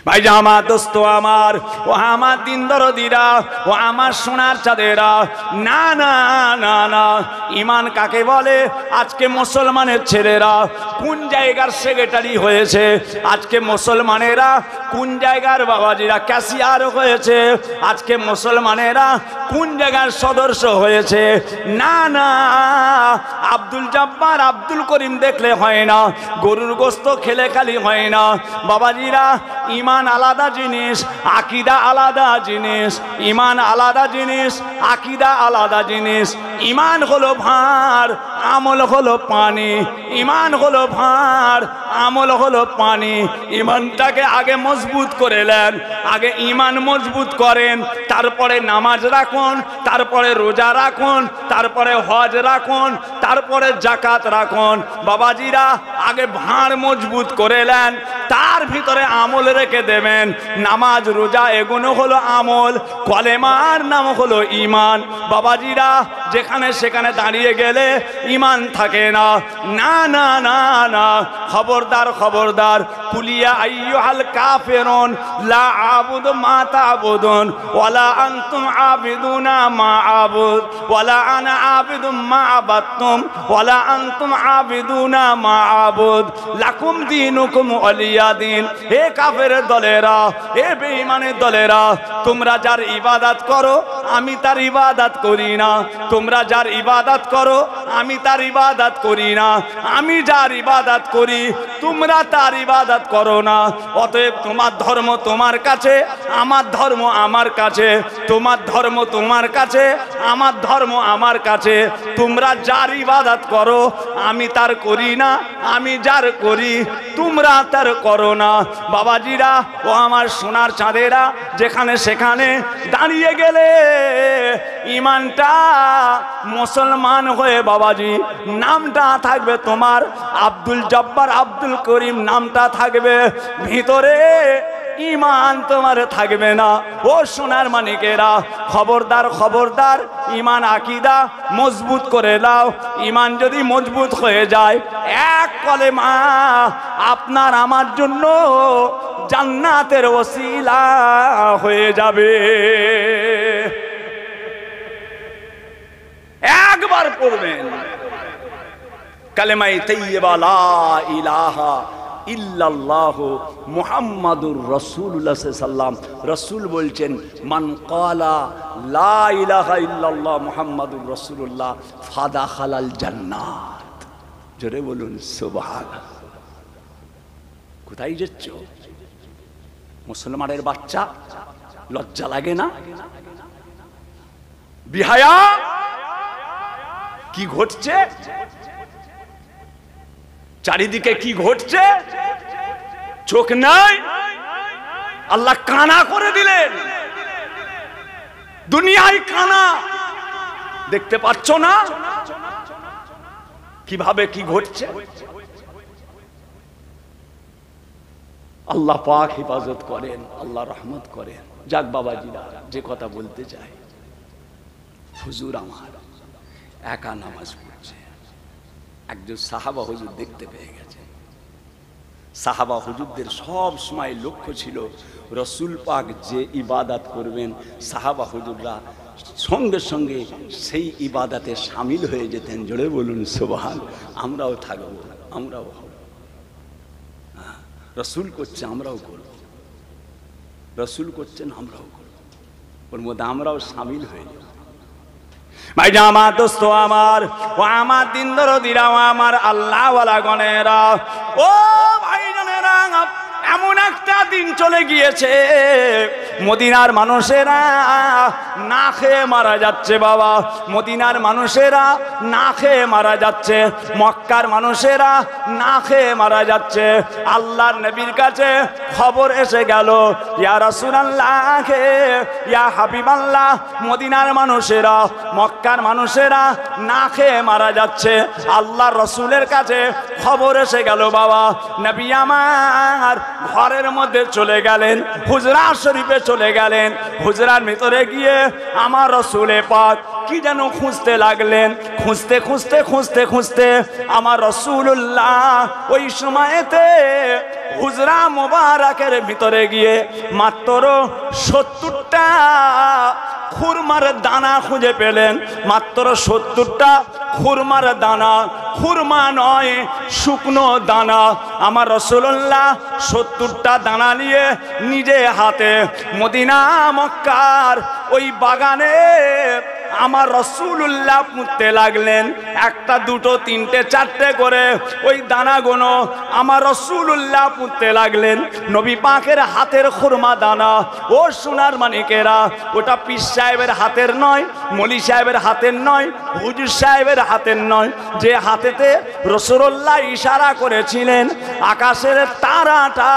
ভাই আমার দোস্ত আমার, ও আমার দিন দরদিরা, ও আমার সোনার চাঁদেরা, না না না না, ঈমান কাকে বলে? আজকে মুসলমানের ছেলেরা কোন জায়গার সেক্রেটারি হয়েছে, আজকে মুসলমানেরা কোন জায়গার বাবাজিরা ক্যাশিয়ার হয়েছে, আজকে মুসলমানেরা কোন জায়গার সদস্য হয়েছে। না না, আব্দুল জব্বার আব্দুল করিম দেখলে হয় না, গরুর গোস্ত খেলে খালি হয় না বাবাজিরা। ঈমান আলাদা জিনিস, আকীদা আলাদা জিনিস। ঈমান আলাদা জিনিস, আকীদা আলাদা জিনিস। ঈমান হলো ভাঁড়, আমল হলো পানি। ঈমান হলো ভাঁড়, আমল হলো পানি। ঈমানটাকে আগে মজবুত করে নেন, আগে ঈমান মজবুত করেন, তারপরে নামাজ রাখুন, তারপরে রোজা রাখুন, তারপরে হজ রাখুন, তারপরে যাকাত রাখুন। বাবাজিরা আগে ভাঁড় মজবুত করে নেন, তার ভিতরে আমল রেখে দেবেন। নামাজ রোজা এগুলো হলো আমল, কলেমার নাম হলো ঈমান। বাবাজিরা যেখানে সেখানে দাঁড়িয়ে গেলে ঈমান থাকে না। না না না না, খবরদার খবরদার। কুলিয়া আইয়ুহাল কাফিরুন লা আবুদু মা তা'বুদুন ওয়ালা আনতুম আবিদুনা মা আবুদ ওয়ালা আনা আবিদুম মা আবাদতুম ওয়ালা আনতুম আবিদুনা মা আবুদ লাকুম দীনুকুম ওয়ালিয়া দিন। হে কাফেরের দলেরা, হে বেঈমানের দলেরা, তোমরা যার ইবাদত করো আমি তার ইবাদত করি না। তোমরা যার ইবাদত করো আমি তার ইবাদত করি না। আমি যার ইবাদত করি তোমরা তার ইবাদত করো না। অতএব তোমার ধর্ম তোমার কাছে, আমার ধর্ম আমার কাছে। তোমার ধর্ম তোমার কাছে, আমার ধর্ম আমার কাছে। তোমরা যার ইবাদত করো আমি তার করি না, আমি যার করি তোমরা তার করো না। বাবাজিরা ও আমার সোনার চাঁদেরা, যেখানে সেখানে দাঁড়িয়ে গেলে ঈমানটা মুসলমান হয়ে বাবাজি নামটা থাকবে তোমার আব্দুল জব্বার আব্দুল করিম নামটা থাকবে, ভিতরে ঈমান তোমার থাকবে না। ও সোনার মানিকেরা, খবরদার খবরদার, ঈমান আকীদা মজবুত করে নাও। ঈমান যদি মজবুত হয়ে যায়, এক কলেমা আপনার আমার জন্য জান্নাতের ওসিলা হয়ে যাবে। একবার পড়বেন কালেমায়ে তাইয়্যিবা লা ইলাহা ইল্লাল্লাহু মুহাম্মাদুর রাসূলুল্লাহ সাল্লাল্লাহু আলাইহি ওয়াসাল্লাম। রাসূল বলছেন, মান ক্বালা লা ইলাহা ইল্লাল্লাহ মুহাম্মাদুর রাসূলুল্লাহ ফাদাখালাল জান্নাত। জোরে বলুন সুবহানাল্লাহ। কোথায় যাচ্ছ মুসলমানের বাচ্চা? লজ্জা লাগে না? বিহায়া কি ঘটছে চারিদিকে? কি ঘটছে? চোখ নাই? আল্লাহ কানা করে দিলেন, দুনিয়ায় কানা। দেখতে পাচ্ছ না কিভাবে কি ঘটছে? আল্লাহ পাক হেফাজত করেন, আল্লাহ রহমত করেন। যাক বাবাজিরা, যে কথা বলতে চাই, হুজুর আমার একা নামাজ পড়ছে, একজন সাহাবা হুজুর দেখতে পেয়ে গেছে। সাহাবা হুজুরদের সব সময় লক্ষ্য ছিল রসুল পাক যে ইবাদত করবেন, সাহাবা হুজুররা সঙ্গে সঙ্গে সেই ইবাদতে শামিল হয়ে যেতেন। জোরে বলুন সুবহান। আমরাও থাকবো, আমরাও হব। রসুল করছে আমরাও করব, রসুল করছেন আমরাও করব, ওর মধ্যে আমরাও শামিল হয়ে যাব। ভাইজান আমার, দোস্ত আমার, ও আমার দিন দরদিরা, ও আমার আল্লাহওয়ালা গণেরা, ও ভাইজানেরা, এমন একটা দিন দিন চলে গিয়েছে, মদিনার মানুষেরা না খেয়ে মারা যাচ্ছে বাবা, মদিনার মানুষেরা না খেয়ে মারা যাচ্ছে, মক্কার মানুষেরা না খেয়ে মারা যাচ্ছে। আল্লাহর নবীর কাছে খবর এসে গেল, ইয়া রাসূলুল্লাহ, ইয়া হাবিবাল্লাহ, মদিনার মানুষেরা মক্কার মানুষেরা না খেয়ে মারা যাচ্ছে। আল্লাহর রাসূলের কাছে খবর এসে গেল বাবা। নবী আমার ঘরের মধ্যে চলে গেলেন, হুজরা শরীফে চলে গেলেন। হুজরার ভিতরে গিয়ে আমার রাসূলে পাক কি যেন খুঁজতে লাগলেন। খুঁজতে খুঁজতে খুঁজতে খুঁজতে আমার রাসূলুল্লাহ ওই সময়তে হুজরা মোবারকের ভিতরে গিয়ে মাত্র 70টা খুরমার দানা খুঁজে পেলেন। মাত্র 70টা খুরমার দানা, খুরমা নয় শুকনো দানা। আমার রাসূলুল্লাহ 70টা দানা নিয়ে নিজে হাতে মদিনা মক্কার ওই বাগানে আমার রাসূলুল্লাহ পুঁততে লাগলেন। একটা দুটো তিনটে চারটে করে ওই দানাগুলো আমার রাসূলুল্লাহ পুঁততে লাগলেন। নবী পাকের হাতের খুরমা দানা। ও সোনার মানিকেরা, ওটা পীর সাহেবের হাতের নয়, মলি সাহেবের হাতের নয়, হুজুর সাহেবের হাতের নয়। যে হাতেতে রাসূলুল্লাহ ইশারা করেছিলেন, আকাশের তারাটা,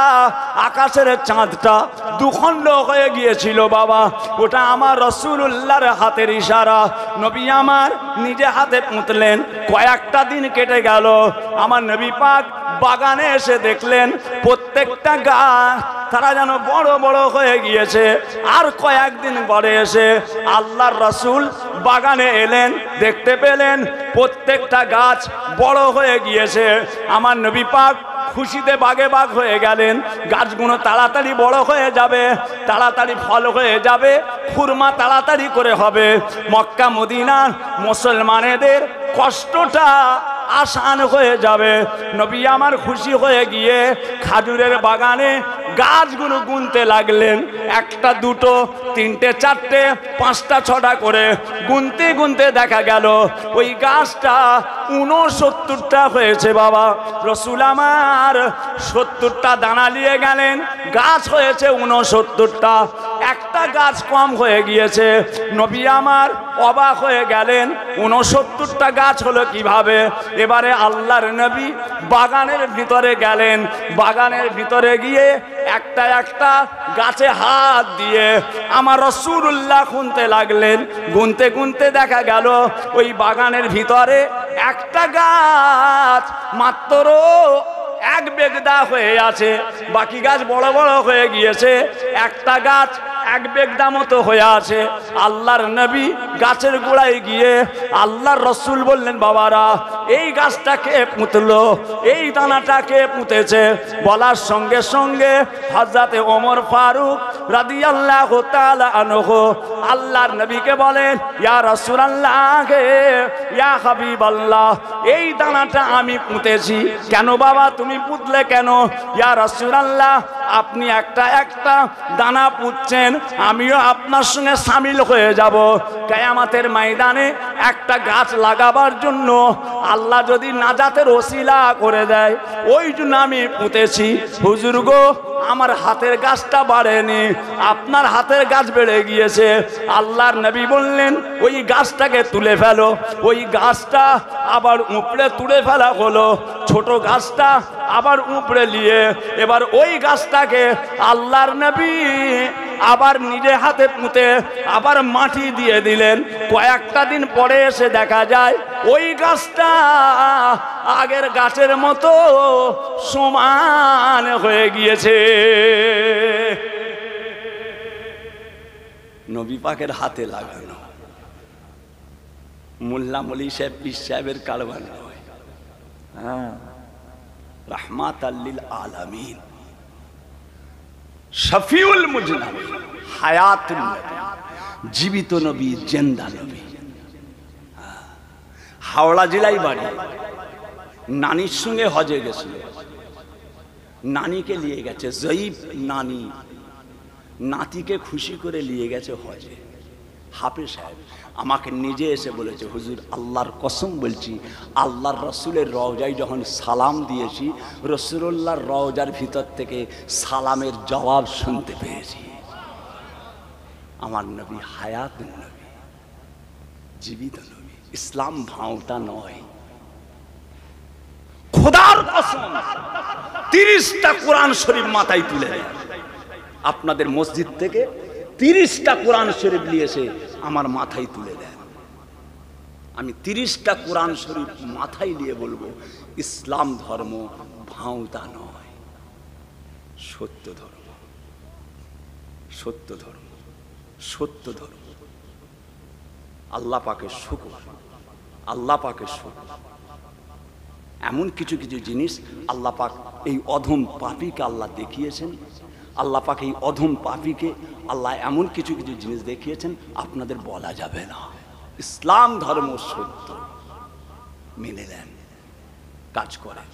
আকাশের চাঁদটা দুখণ্ড হয়ে গিয়েছিল বাবা, ওটা আমার রাসূলুল্লাহর হাতের ইশারা। নবী আমার নিজে হাতে পুঁতলেন। কয়েকটা দিন কেটে গেল, আমার নবী পাক বাগানে এসে দেখলেন প্রত্যেকটা গাছ তারা যেন বড় বড় হয়ে গিয়েছে। আর কয়েকদিন পরে এসে আল্লাহর রাসূল বাগানে এলেন, দেখতে পেলেন প্রত্যেকটা গাছ বড় হয়ে গিয়েছে। আমার নবী পাক খুশিতে বাগে বাগ হয়ে গেলেন। গাছগুলো তাড়াতাড়ি বড় হয়ে যাবে, তাড়াতাড়ি ফল হয়ে যাবে, খুরমা তাড়াতাড়ি করে হবে। মক্কা মদিনার মুসলমানেদের কষ্টটা আসান হয়ে যাবে। নবী আমার খুশি হয়ে গিয়ে খাজুরের বাগানে গাছগুলো গুনতে লাগলেন। একটা দুটো তিনটে চারটে পাঁচটা ছটা করে গুনতে গুনতে দেখা গেল ওই গাছটা 69টা হয়েছে বাবা। রাসূল আমার 70টা দানা নিয়ে গেলেন, গাছ হয়েছে 69টা। একটা গাছ কম হয়ে গিয়েছে। নবী আমার অবাক হয়ে গেলেন, 69টা গাছ হলো কিভাবে? এবারে আল্লাহর নবী বাগানের ভিতরে গেলেন। বাগানের ভিতরে গিয়ে একটা একটা গাছে হাত দিয়ে আমার রাসূলুল্লাহ গুনতে লাগলেন। গুনতে গুনতে দেখা গেল ওই বাগানের ভিতরে একটা গাছ মাত্র এক বেগদা হয়ে আছে, বাকি গাছ বড় বড় হয়ে গিয়েছে। একটা গাছ এক বেগদা মতো হয়ে আছে। আল্লাহর নবী গাছের গোড়ায় গিয়ে আল্লাহর রাসূল বললেন, বাবারা এই গাছটা কে পুঁতলো, এই দানাটা কে পুঁতেছে? বলার সঙ্গে সঙ্গে হযরতে ওমর ফারুক রাদিয়াল্লাহু তাআলা আনহু আল্লাহর নবীকে বলেন, ইয়া রাসূলুল্লাহ, ইয়া হাবিবাল্লাহ, এই দানাটা আমি পুঁতেছি। কেন বাবা তুমি পুঁতলে কেন? ইয়া রাসূলুল্লাহ, আপনি একটা একটা দানা পুঁতছেন, আমিও আপনার সঙ্গে শামিল হয়ে যাব কিয়ামতের ময়দানে। একটা গাছ লাগাবার জন্য আল্লাহ যদি নাজাতের ওসিলা করে দেয়, ওই জন্য আমি পুঁতেছি। হুজুর গো, আমার হাতের গাছটা বাড়েনি, আপনার হাতের গাছ বেড়ে গিয়েছে। আল্লাহর নবী বললেন, ওই গাছটাকে তুলে ফেলো। ওই গাছটা আবার উপড়ে তুলে ফেলা হলো। ছোট গাছটা আবার উপড়ে নিয়ে এবার ওই গাছটাকে আল্লাহর নবী আবার নিজে হাতে পুঁতে আবার মাটি দিয়ে দিলেন। কয়েকটা দিন পরে এসে দেখা যায় ওই গাছটা আগের গাছের মতো সমান হয়ে গিয়েছে। নবী পাকের হাতে লাগানো, মোল্লা মলি সাহেব পীর সাহেবের কারবার নয়। হ্যাঁ, রাহমাতাল লিল আলামিন, শফিউল মুজনাবিন, হায়াতুল নবী, জীবিত নবী, জিন্দা নবী। হাওড়া জেলায় বাড়ি। নানির সঙ্গে হজে গেছিল, নানিকে নিয়ে গেছে, জয়ীফ নানি নাতিকে খুশি করে নিয়ে গেছে হজে। হাফেজ সাহেব আমাকে নিজে এসে বলেছে, হুজুর আল্লাহর কসম বলছি, আল্লাহর রসুলের রওজায় যখন সালাম দিয়েছি, রসুলুল্লাহর রওজার ভিতর থেকে সালামের জবাব শুনতে পেয়েছি। আমার নবী হায়াত নবী, জীবিত নবী, ইসলাম ভাঁওতা নয়। খোদার কসম 30টা কোরআন শরীফ মাথায় তুলে দেয়। আপনাদের মসজিদ থেকে 30টা কোরআন শরীফ নিয়ে এসে আমার মাথায় তুলে দেন। আমি 30টা কোরআন শরীফ মাথায় নিয়ে বলবো, ইসলাম ধর্ম ভাঁওতা নয়, সত্য ধর্ম, সত্য ধর্ম, সত্য ধর্ম। আল্লাহ পাকের শুকর, আল্লাহ পাকের শুকর। এমন কিছু কিছু জিনিস আল্লাহ পাক এই অধম পাপীকে আল্লাহ দেখিয়েছেন। আল্লাহ পাক এই অধম পাপীকে আল্লাহ এমন কিছু কিছু জিনিস দেখিয়েছেন আপনাদের বলা যাবে না। ইসলাম ধর্ম সত্য, মেনে নেন, কাজ করেন,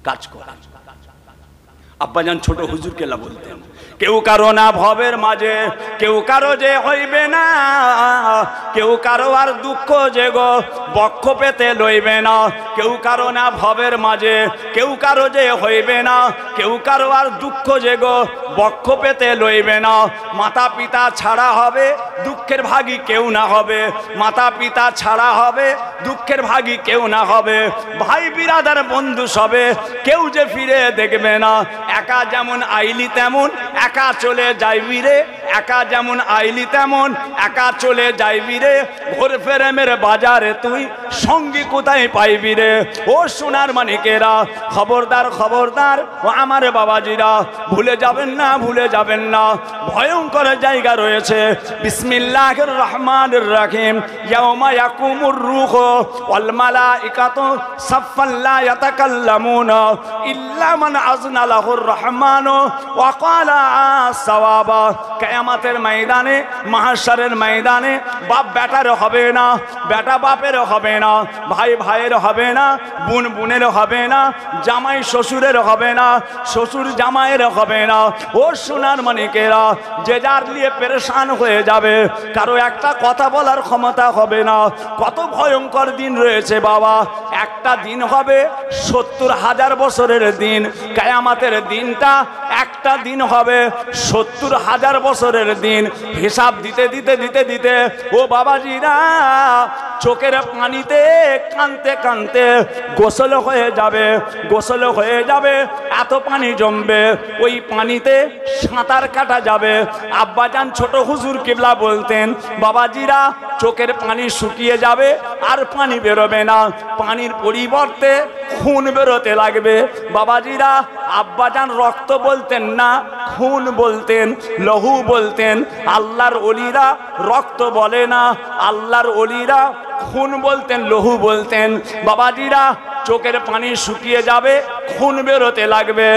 কাজ করেন। আব্বাজান ছোট হুজুর কেলা বলতেন, কেউ কারো না ভবের মাঝে, কেউ কারো যে হইবে না, কেউ কারো আর দুঃখ যে গো বক্ষ পেতে লইবে না। কেউ কারো না ভবের মাঝে, কেউ কারো যে হইবে না, কেউ কারো আর দুঃখ যে গো বক্ষ পেতে লইবে না। মাতা পিতা ছাড়া হবে দুঃখের ভাগী কেউ না হবে, মাতা পিতা ছাড়া হবে দুঃখের ভাগী কেউ না হবে। ভাই বিরাদার বন্ধু সবে কেউ যে ফিরে দেখবে না। একা যেমন আইলি তেমন একা চলে যাইবি রে, একা যেমন আইলি তেমন একা চলে যাইবি রে। ঘোর ফেরেমের বাজারে তুই সঙ্গী কোথায় পাইবি রে। ও সোনার মানিকেরা, খবরদার খবরদার ও আমার বাবাজিরা, ভুলে যাবেন না, ভুলে যাবেন না। ভয়ঙ্কর জায়গা রয়েছে। বিসমিল্লাহির রহমানির রহিম। ইয়াউমা ইয়াকুমুর রূহ ওয়াল মালাইকাতু সাফফান লা ইয়াতাকাল্লামুনা ইল্লা মান আযনা লাহুর রহমানু ওয়া ক্বালা সাওয়াবা। কিয়ামতের ময়দানে, মাহশারের ময়দানে বাপ বেটার হবে না, বেটা বাপের হবে না, ভাই ভাইয়ের হবে না, বোন বোনের হবে না, জামাই শ্বশুরের হবে না, শ্বশুর জামাইয়ের হবে না। ও সোনার মানিকেরা, যে যার নিয়ে পেরেশান হয়ে যাবে, কারো একটা কথা বলার ক্ষমতা হবে না। কত ভয়ঙ্কর দিন রয়েছে বাবা। একটা দিন হবে 70,000 বছরের দিন। কিয়ামতের দিনটা একটা দিন হবে 70,000 বছরের দিন। হিসাব দিতে দিতে দিতে দিতে ও বাবাজিরা চোখের পানিতে কানতে কানতে গোসল হয়ে যাবে, গোসল হয়ে যাবে, এত পানি জমবে, ওই পানিতে সাঁতার কাটা যাবে। আব্বাজান ছোট হুজুর কিবলা বলতেন, বাবাজিরা চোখের পানি শুকিয়ে যাবে আর পানি বেরোবে না, পানির পরিবর্তে খুন বেরোতে লাগবে। বাবাজিরা আব্বাজান রক্ত বলতেন না, খুন বলতেন, লহু বলতেন। আল্লাহর ওলিরা রক্ত বলে না, আল্লাহর ওলিরা খুন বলতেন, লহু বলতেন। বাবাজিরা চোখের পানি শুকিয়ে যাবে, খুন বেরোতে লাগবে,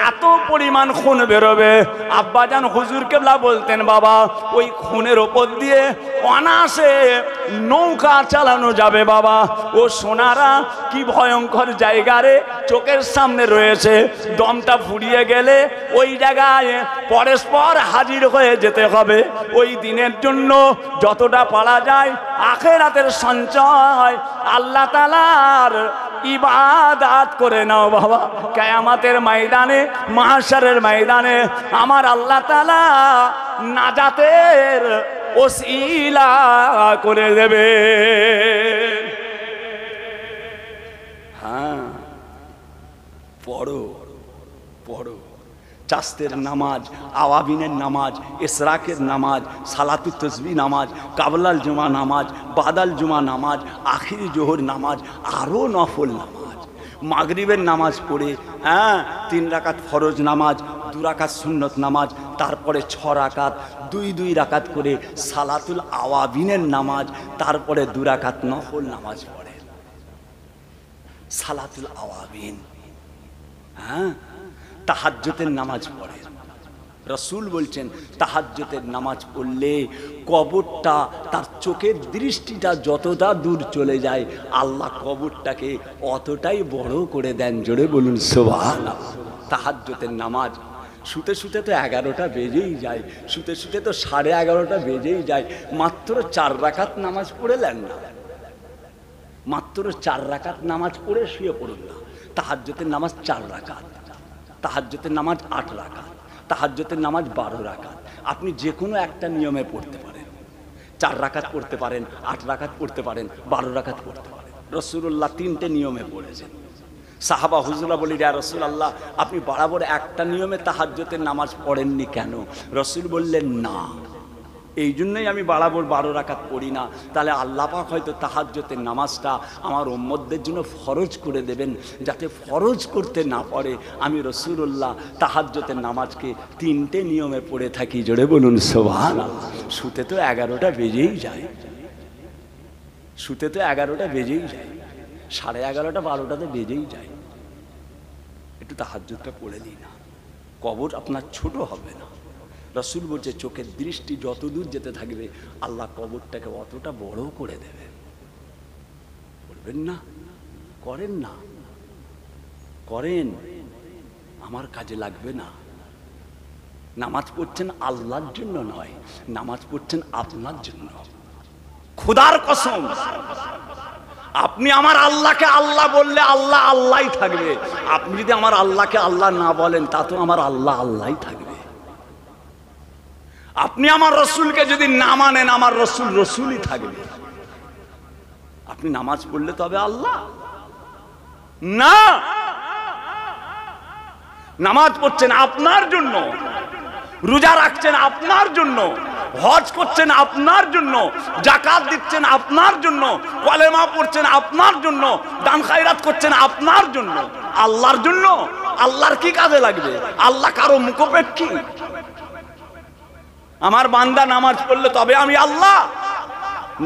এত পরিমাণ খুন বেরোবে। আব্বাজান হুজুর কেবলা বলতেন, বাবা ওই খুনের ওপর দিয়ে অনায়াসে নৌকা চালানো যাবে বাবা। ও সোনারা কি ভয়ঙ্কর জায়গা রে, চোখের সামনে রয়েছে। দমটা ফুরিয়ে গেলে ওই জায়গায় পরস্পর হাজির হয়ে যেতে হবে। ওই দিনের জন্য যতটা পারা যায় আখিরাতের সঞ্চয় আল্লাহ তাআলার ইবাদত করে নাও বাবা। কিয়ামতের ময়দানে, মাহশারের ময়দানে আমার আল্লাহ তাআলা নাজাতের ওসিলা করে দেবে। হ্যাঁ, পড়ো পড়ো। চাস্তের নামাজ, আওয়াবিনের নামাজ, ইসরাকের নামাজ, সালাতুত তাসবিহ নামাজ, কাবলাল জুমা নামাজ, বাদাল জুমা নামাজ, আখিরি জোহর নামাজ, আরও নফল নামাজ, মাগরিবের নামাজ পড়ে, হ্যাঁ 3 রাকাত ফরজ নামাজ, 2 রাকাত সুন্নত নামাজ, তারপরে 6 রাকাত 2 রাকাত করে সালাতুল আওয়াবিনের নামাজ, তারপরে 2 রাকাত নফল নামাজ পড়ে সালাতুল আওয়াবিন। হ্যাঁ, তাহাজ্জুদের নামাজ পড়ে। রসুল বলছেন তাহাজ্জুদের নামাজ পড়লে কবরটা, তার চোখের দৃষ্টিটা যতটা দূর চলে যায়, আল্লাহ কবরটাকে অতটাই বড় করে দেন। জোরে বলুন সুবহানাল্লাহ। তাহাজ্জুদের নামাজ শুতে শুতে তো 11টা বেজেই যায়, শুতে শুতে তো 11:30 বেজেই যায়। মাত্র 4 রাকাত নামাজ পড়লেন না, মাত্র 4 রাকাত নামাজ পড়ে শুয়ে পড়ুন না। তাহাজ্জুদের নামাজ 4 রাকাত, তাহাজ্জুদের নামাজ 8 রাকাত, তাহাজ্জুদের নামাজ 12 রাকাত। আপনি যে কোনো একটা নিয়মে পড়তে পারেন। 4 রাকাত পড়তে পারেন, 8 রাকাত পড়তে পারেন, 12 রাকাত পড়তে পারেন। রাসূলুল্লাহ 3টে নিয়মে পড়েছেন। সাহাবা হুজুরা বলি, ইয়া রাসূলুল্লাহ, আপনি বরাবর একটা নিয়মে তাহাজ্জুদের নামাজ পড়েননি কেন? রাসূল বললেন, না, এই জন্যই আমি বরাবর 12 রাকাত পড়ি না। তাহলে আল্লাহ পাক হয়তো তাহাজ্জুদের নামাজটা আমার উম্মতদের জন্য ফরজ করে দেবেন, যাতে ফরজ করতে না পারে। আমি রাসূলুল্লাহ তাহাজ্জুদের নামাজকে 3টে নিয়মে পড়ে থাকি। জোরে বলুন সুবহানাল্লাহ। শুতে তো 11টা বেজেই যায়, শুতে তো 11টা বেজেই যায়, 11:30 12টাতে বেজেই যায়। একটু তাহাজ্জুদটা পড়ে নিই না, কবর আপনার ছোট হবে না। রাসূল বলছে, চোখের দৃষ্টি যত দূর যেতে থাকবে আল্লাহ কবরটাকে অতটা বড় করে দেবে। বলবেন না, করেন না, করেন, আমার কাজে লাগবে না। নামাজ পড়ছেন আল্লাহর জন্য নয়, নামাজ পড়ছেন আপনার জন্য। খোদার কসম, আপনি আমার আল্লাহকে আল্লাহ বললে আল্লাহ আল্লাহই থাকবে। আপনি যদি আমার আল্লাহকে আল্লাহ না বলেন, তা তো আমার আল্লাহ আল্লাহই থাকবে। আপনি আমার রসুলকে যদি না মানেন, আমার রসুল রসুলই থাকবে। আপনি নামাজ পড়লে তবে আল্লাহ না, নামাজ পড়ছেন আপনার জন্য, রোজা রাখছেন আপনার জন্য, হজ করছেন আপনার জন্য, যাকাত দিচ্ছেন আপনার জন্য, কলেমা পড়ছেন আপনার জন্য, দান খায়রাত করছেন আপনার জন্য, আল্লাহর জন্য। আল্লাহর কি কাজে লাগবে? আল্লাহ কারো মুখাপেক্ষী? আমার বান্দা নামাজ পড়লে তবে আমি আল্লাহ?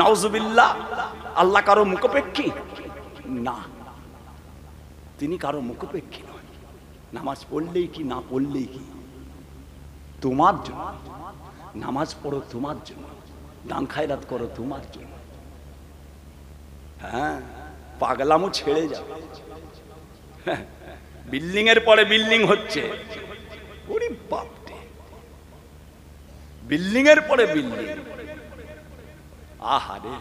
নাউজুবিল্লাহ। আল্লাহ কারো মুখাপেক্ষী না, তিনি কারো মুখাপেক্ষী নয়। নামাজ পড়লেই কি, না পড়লেই কি, তোমার জন্য। নামাজ পড়ো তোমার জন্য, দান খায়রাত করো তোমার জন্য। হ্যাঁ, পাগলামো ছেড়ে যাবে। বিল্ডিং এর পরে বিল্ডিং হচ্ছে, ওরে বাপরে, বিল্ডিং এর পরে বিল্ডিং। আহারে,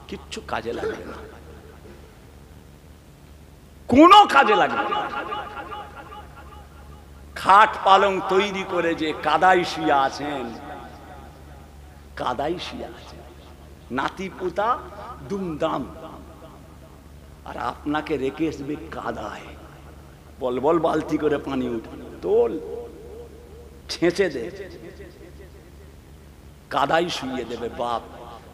কিচ্ছু কাজে লাগবে না, কোনো কাজে লাগবে না। খাট পালং তৈরি করে যে কাদায় শুয়ে আছেন, কাদায় শুয়ে আছেন, নাতি পোতা দুমদাম, আর আপনাকে রেখে আসবে কাদায়। বল বল বালতি করে পানি উঠে তোল, ছেঁচে দে, কাদায় শুয়ে দেবে বাপ।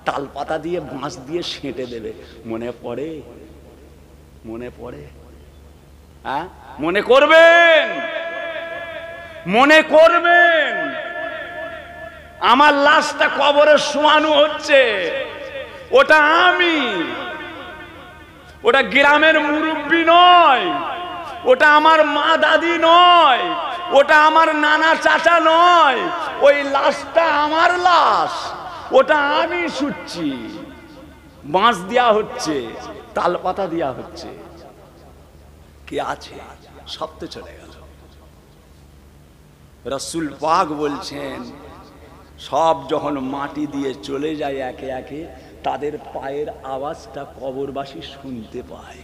তাল পাতা দিয়ে বাঁশ দিয়ে সেঁটে দেবে। মনে পড়ে? মনে পড়ে? হ্যাঁ, মনে করবেন, মনে করবেন। আমার লাশটা কবরে শোয়ানো হচ্ছে, ওটা আমি, ওটা গ্রামের মুরব্বী নয়, ওটা আমার মা দাদি নয়, ওটা আমার নানা চাচা নয়। ওই লাশটা আমার লাশ, ওটা আমি শুচ্ছি। বাঁশ দেওয়া হচ্ছে, তাল পাতা দেওয়া হচ্ছে। কে আছে? সব তো চলে গেল। রাসূল পাক বলছেন, সব যখন মাটি দিয়ে চলে যায় একে একে, তাদের পায়ের আওয়াজটা কবরবাসী শুনতে পায়,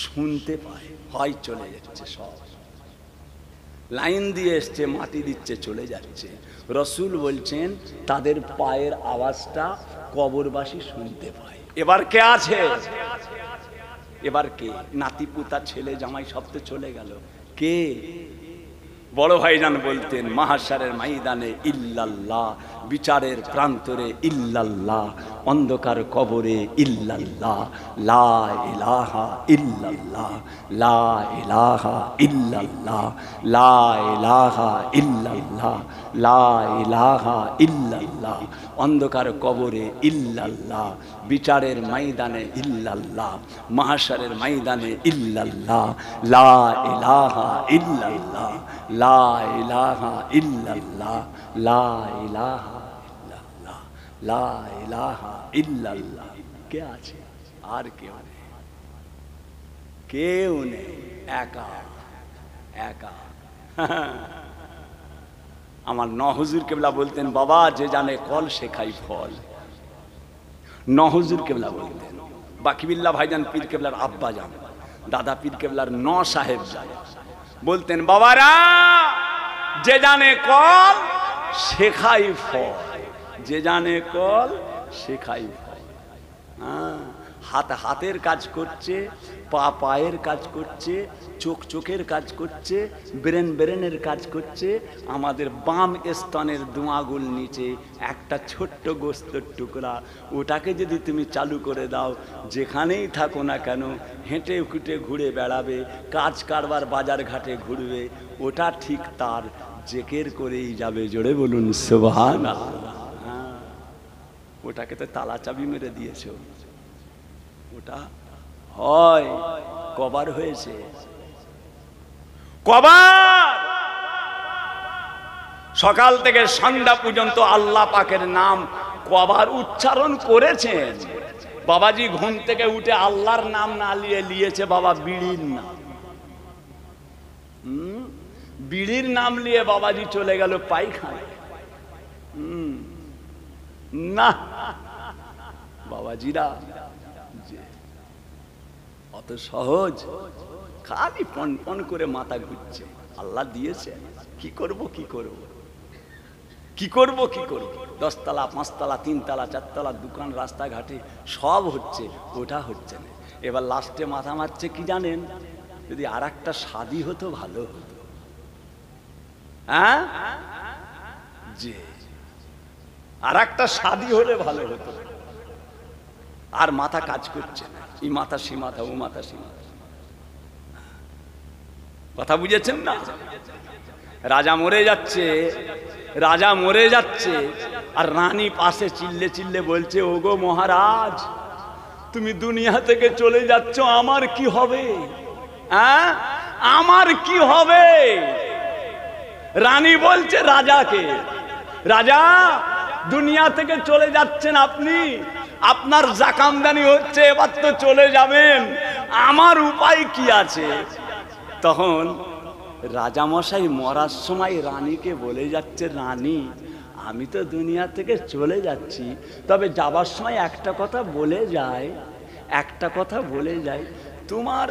শুনতে পায়। হয় চলে যাচ্ছে, সব লাইন দিয়ে এসছে, মাটি দিচ্ছে, চলে যাচ্ছে। রাসূল বলছেন তাদের পায়ের আওয়াজটা কবরবাসী শুনতে পায়। এবার কে আছে? এবার কে? নাতি পুতা ছেলে জামাই সব তো চলে গেল। কে? বড় ভাইজান বলতেন, মাহশারের ময়দানে ইল্লাল্লাহ, বিচারের প্রান্তরে ইল্লাল্লাহ, অন্ধকার কবরে ইল্লাল্লাহ, লা ইলাহা ইল্লাল্লাহ, লা ইলাহা ইল্লাল্লাহ, লা ইলাহা ইল্লাল্লাহ, লা ইলাহা ইল্লাল্লাহ। অন্ধকার কবরে ইল্লাল্লাহ, বিচারের ময়দানে ইল্লাল্লাহ, মাহশারের ময়দানে ইল্লাল্লাহ, লা ইলাহা ইল্লাল্লাহ, লা ইলাহা ইল্লাল্লাহ, লা ইলাহা ইল্লাল্লাহ, লা ইলাহা ইল্লাল্লাহ। কে আছে? আর কেউ নেই, কেউ নেই, একা একা। আমার নহুজুর কেবলা বলতেন, বাবা যে জানে কল সে খাই ফল। নহুজুর কেবলা বলতেন। বাকিবিল্লাহ ভাইজান পীর কেবলার আব্বা যান, দাদা পীর কেবলার ন সাহেব যান, বলতেন বাবারা যে জানে কল সে খাই ফল, যে জানে কল সে খাই ফল। হাত হাতের কাজ করছে, পা পায়ের কাজ করছে, চোখ চোখের কাজ করছে, ব্রেন ব্রেনের কাজ করছে। আমাদের বাম স্তনের দুয়াগুল নিচে একটা ছোট্ট গোস্তের টুকরা, ওটাকে যদি তুমি চালু করে দাও, যেখানেই থাকো না কেন হেঁটে খুঁটে ঘুরে বেড়াবে, কাজ কারবার বাজার ঘাটে ঘুরবে, ওটা ঠিক তার জেকের করেই যাবে। জোরে বলুন সুবহানাল্লাহ। ওটাকে তো তালা চাবি মেরে দিয়েছো, ওটা হয় কভার হয়েছে, কভার। সকাল থেকে সন্ধ্যা পর্যন্ত আল্লাহ পাকের নাম কভার উচ্চারণ করেছেন। বাবাজি ঘুম থেকে উঠে আল্লাহর নাম না লিয়েছে বাবা বিড়ির নাম। বিড়ির নাম নিয়ে বাবাজি চলে গেল পায়খানায়। না বাবাজিরা অত সহজ, খালি পন পন করে মাথা ঘুরছে। আল্লাহ দিয়েছে, কি করব কি করব কি করব কি করব। 10 তলা 5 তলা 3 তলা 4 তলা দোকান রাস্তাঘাটে সব হচ্ছে, ওটা হচ্ছে না। এবার লাস্টে মাথা মারছে কি জানেন, যদি আর একটা শাদী হতো ভালো হতো। হ্যাঁ, যে আর একটা শাদী হলে ভালো হতো। আর মাথা কাজ করছে না, এই মাথা সে মাথা, ও মাথা সে মাথা। কথা বুঝেছেন না? রাজা মরে যাচ্ছে, রাজা মরে যাচ্ছে, আর রানী পাশে চিল্লে চিল্লে বলছে, ওগো মহারাজ তুমি দুনিয়া থেকে চলে যাচ্ছ, আমার কি হবে? হ্যাঁ, আমার কি হবে? রানী বলছে রাজাকে, রাজা দুনিয়া থেকে চলে যাচ্ছেন আপনি, আপনার জাকামদানি হচ্ছে, এবার তো চলে যাবেন, আমার উপায় কি আছে? তখন রাজামশাই মরার সময় রানীকে বলে যাচ্ছে, রানী আমি তো দুনিয়া থেকে চলে যাচ্ছি, তবে যাবার সময় একটা কথা বলে যায়, একটা কথা বলে যায়, তোমার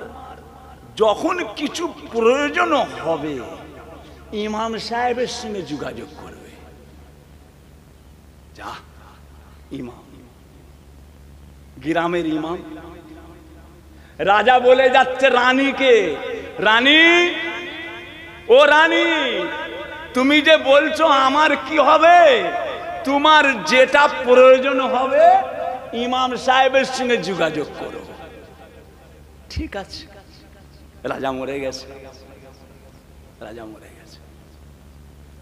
যখন কিছু প্রয়োজন হবে ইমাম সাহেবের সঙ্গে যোগাযোগ করবে। যা ইমাম, গ্রামের ইমাম। রাজা বলে যাচ্ছে রানীকে, রানী ও রানী তুমি যে বলছো আমার কি হবে, তোমার যেটা প্রয়োজন হবে ইমাম সাহেবের সঙ্গে যোগাযোগ করো। ঠিক আছে। রাজা মরে গেছে, রাজা মরে গেছে।